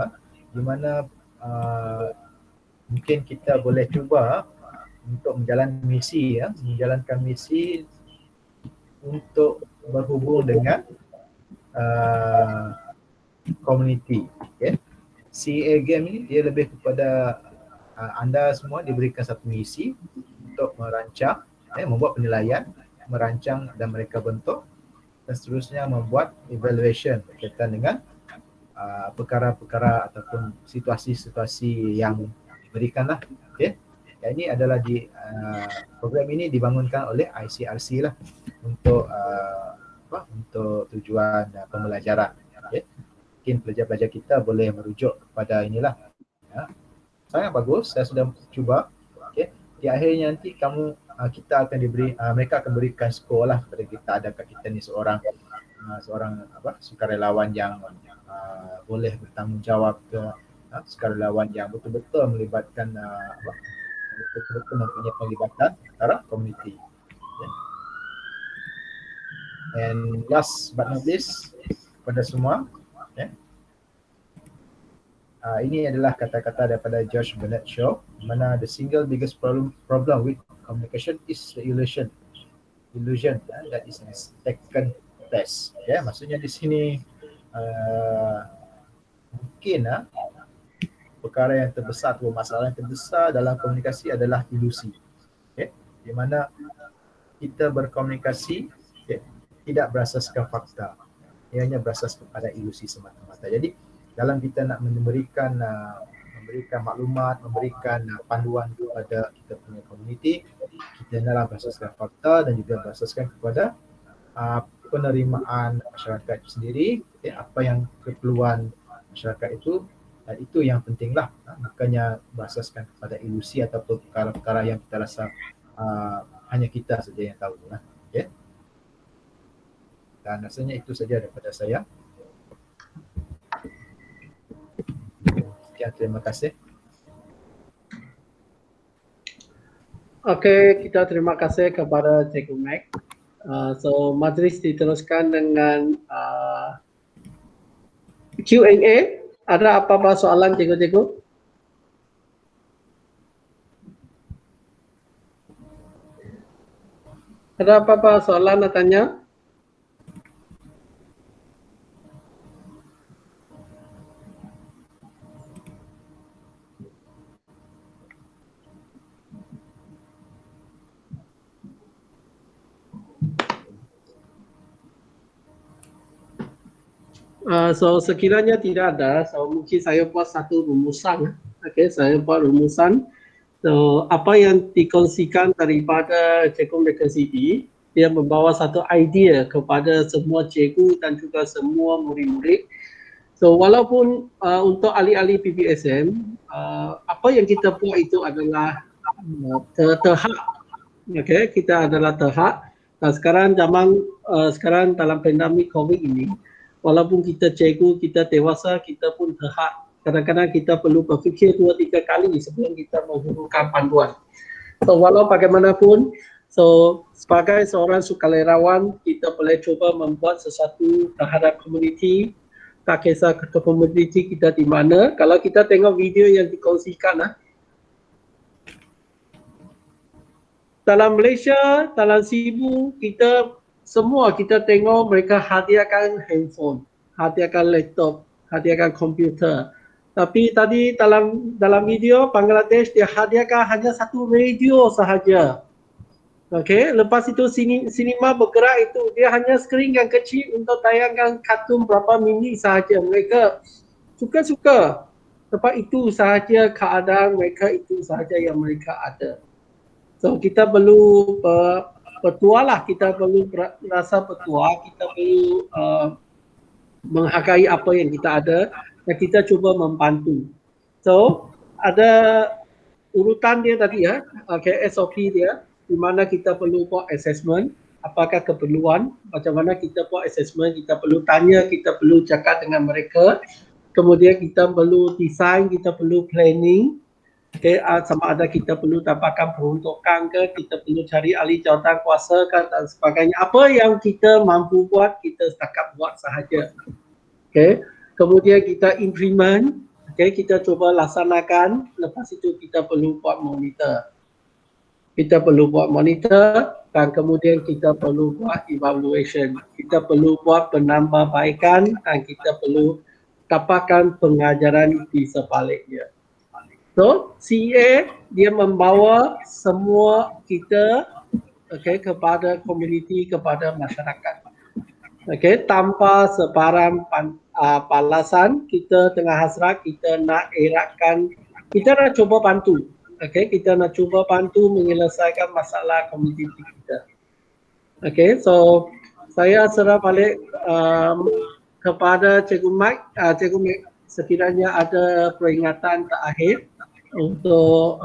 di mana mungkin kita boleh cuba untuk menjalankan misi untuk berhubung dengan community. Okay. CA game ini dia lebih kepada anda semua diberikan satu misi untuk merancang, membuat penilaian, merancang dan mereka bentuk dan seterusnya membuat evaluation berkaitan dengan perkara-perkara ataupun situasi-situasi yang diberikan lah. Okay. Yang ini adalah program ini dibangunkan oleh ICRC lah untuk untuk tujuan pembelajaran. Okay. Mungkin pelajar-pelajar kita boleh merujuk kepada inilah. Ya. Sangat bagus, saya sudah cuba. Okay. Di akhirnya nanti kita akan mereka akan berikan skor lah kepada kita. Adakah kita ni seorang sukarelawan yang boleh bertanggungjawab ke, sukarelawan yang betul-betul melibatkan betul-betul mempunyai penglibatan antara komuniti. Okay. And last but not least, kepada semua, okay, ini adalah kata-kata daripada George Bernard Shaw, mana the single biggest problem with communication is the illusion that is taken place. Ya, maksudnya di sini mungkin perkara yang terbesar atau masalah yang terbesar dalam komunikasi adalah ilusi. Okay. Di mana kita berkomunikasi, okay, tidak berasaskan fakta, ianya berasas kepada ilusi semata-mata. Jadi dalam kita nak memberikan maklumat, memberikan panduan kepada kita punya komuniti, kita adalah berasaskan fakta dan juga berasaskan kepada penerimaan masyarakat itu sendiri, apa yang keperluan masyarakat itu, dan itu yang pentinglah, bukannya berasaskan kepada ilusi ataupun perkara-perkara yang kita rasa hanya kita saja yang tahu lah. Okay? Dan rasanya itu saja daripada saya. Sekian, terima kasih. Okey, kita terima kasih kepada Cikgu Mac. So majlis diteruskan dengan Q&A. Ada apa-apa soalan cikgu-cikgu? Ada apa-apa soalan nak tanya? So sekiranya tidak ada, so mungkin saya buat satu rumusan. Okay, saya buat rumusan. So apa yang dikongsikan daripada Cikgu Mereka City, dia membawa satu idea kepada semua cikgu dan juga semua murid-murid. So walaupun untuk ahli-ahli PPSM, apa yang kita buat itu adalah terhad. Okay, kita adalah terhad. Dan sekarang dalam pandemik COVID ini, walaupun kita cikgu, kita dewasa, kita pun terhad. Kadang-kadang kita perlu berfikir 2-3 kali sebelum kita menghubungkan panduan. So walau bagaimanapun, so sebagai seorang sukarelawan, kita boleh cuba membuat sesuatu terhadap komuniti. Tak kisah komuniti kita di mana. Kalau kita tengok video yang dikongsikan, dalam Malaysia, dalam Sibu, kita semua kita tengok mereka hadiahkan handphone, hadiahkan laptop, hadiahkan komputer. Tapi tadi dalam video Bangladesh dia hadiahkan hanya satu radio sahaja. Okey, lepas itu sinema bergerak itu dia hanya skrin yang kecil untuk tayangkan kartun berapa minit sahaja. Mereka suka-suka. Lepas itu sahaja keadaan mereka, itu sahaja yang mereka ada. So kita perlu bertualah, kita perlu rasa bertuah, kita perlu menghargai apa yang kita ada dan kita cuba membantu. So ada urutan dia tadi okay, SOP dia, di mana kita perlu buat assessment, apakah keperluan, macam mana kita buat assessment, kita perlu tanya, kita perlu cakap dengan mereka, kemudian kita perlu design, kita perlu planning. Okay, sama ada kita perlu dapatkan peruntukan ke, kita perlu cari ahli jawatan kuasa ke dan sebagainya. Apa yang kita mampu buat, kita setakat buat sahaja. Okay, kemudian kita implement, okay, kita cuba laksanakan, lepas itu kita perlu buat monitor. Kita perlu buat monitor dan kemudian kita perlu buat evaluation. Kita perlu buat penambahbaikan dan kita perlu dapatkan pengajaran di sebaliknya. So, CA dia membawa semua kita okay, kepada komuniti, kepada masyarakat. Okay, tanpa sebarang balasan, kita tengah hasrat, kita nak eratkan, kita nak cuba bantu. Okay, kita nak cuba bantu menyelesaikan masalah komuniti kita. Okay, so saya serah balik kepada Cikgu Mike. Cikgu Mike sekiranya ada peringatan terakhir untuk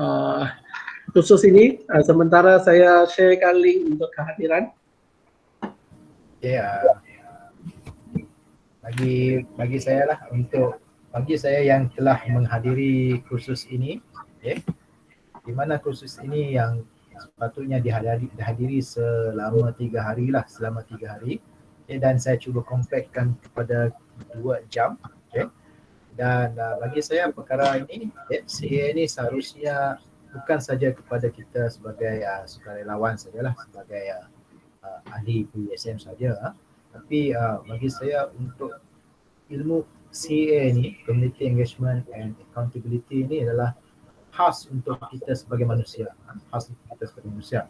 khusus ini, sementara saya sharekan link untuk kehadiran. Ya, bagi saya lah, untuk bagi saya yang telah menghadiri kursus ini, di mana kursus ini yang sepatutnya dihadiri selama 3 hari lah, selama 3 hari, dan saya cuba compactkan kepada 2 jam. Dan bagi saya perkara ini, CA ini seharusnya bukan saja kepada kita sebagai sukarelawan sajalah, sebagai ahli PSM saja, tapi bagi saya untuk ilmu CA ni, Community Engagement and Accountability ni adalah khas untuk kita sebagai manusia, khas untuk kita sebagai manusia.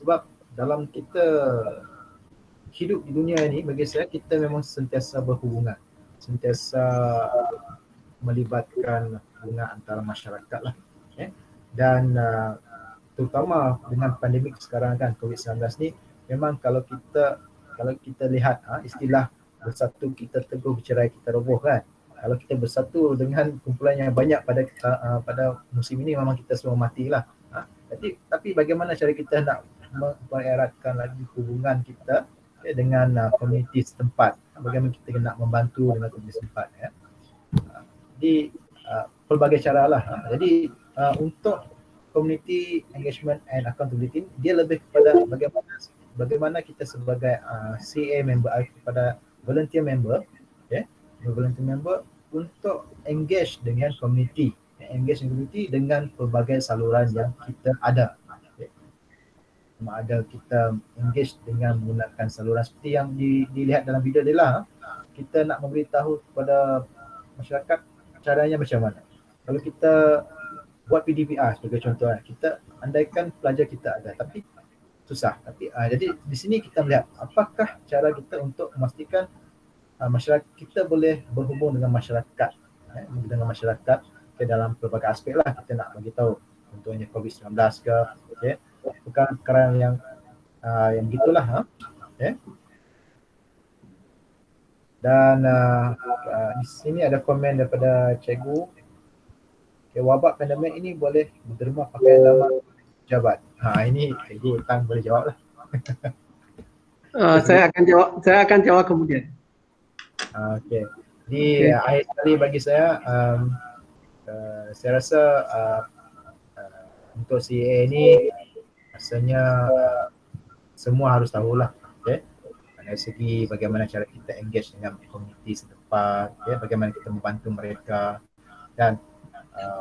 Sebab dalam kita hidup di dunia ini, bagi saya kita memang sentiasa berhubungan, sentiasa melibatkan bunga antara masyarakat lah. Dan terutama dengan pandemik sekarang kan, COVID-19 ni, memang kalau kita lihat istilah bersatu kita teguh, bercerai kita roboh kan. Kalau kita bersatu dengan kumpulan yang banyak pada musim ini, memang kita semua matilah. Tapi bagaimana cara kita nak mempereratkan lagi hubungan kita dengan komuniti setempat, bagaimana kita nak membantu dengan komuniti setempat di pelbagai cara lah. Jadi untuk community engagement and accountability, dia lebih kepada bagaimana kita sebagai CA member, kepada volunteer member, volunteer member untuk engage dengan community, dengan pelbagai saluran yang kita ada. Sama ada kita engage dengan menggunakan saluran seperti yang dilihat dalam video dia lah. Kita nak memberitahu kepada masyarakat caranya macam mana. Kalau kita buat PDPR sebagai contoh, kita andaikan pelajar kita ada tapi susah. Jadi di sini kita melihat apakah cara kita untuk memastikan masyarakat kita boleh berhubung dengan masyarakat, dalam pelbagai aspek lah. Kita nak bagi tahu contohnya COVID-19 ke, perkara yang gitulah. Dan di sini ada komen daripada cikgu, wabak pandemik ini boleh diterima pakai nama pejabat. Ini cikgu Tan boleh jawab lah. Saya akan jawab kemudian. Okey. Di akhir sekali bagi saya, saya rasa untuk CA ni rasanya semua harus tahulah, dari segi bagaimana cara kita engage dengan komuniti setempat, bagaimana kita membantu mereka. Dan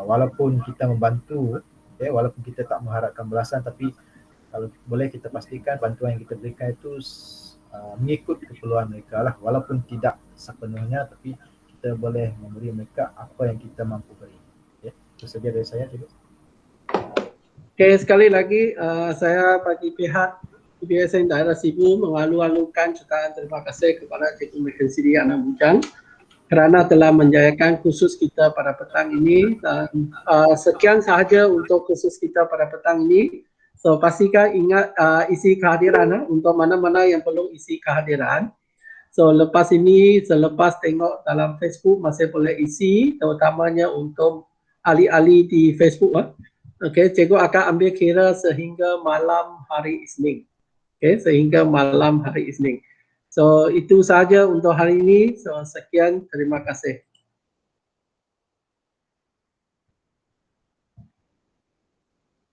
walaupun kita membantu, walaupun kita tak mengharapkan balasan, tapi kalau boleh kita pastikan bantuan yang kita berikan itu mengikut keperluan mereka lah, walaupun tidak sepenuhnya, tapi kita boleh memberi mereka apa yang kita mampu beri. Itu saja dari saya. Okey, sekali lagi saya bagi pihak PBSN Daerah Sibu mengalu-alukan jutaan terima kasih kepada Cikgu Mackenzie Anang Bujang kerana telah menjayakan kursus kita pada petang ini. Dan sekian sahaja untuk kursus kita pada petang ini. So pastikan ingat isi kehadiran untuk mana-mana yang perlu isi kehadiran. So lepas ini, selepas tengok dalam Facebook masih boleh isi, terutamanya untuk ahli-ahli di Facebook. Okey, cikgu akan ambil kira sehingga malam hari Isnin. Okey, sehingga malam hari Isnin. So itu sahaja untuk hari ini. So sekian, terima kasih.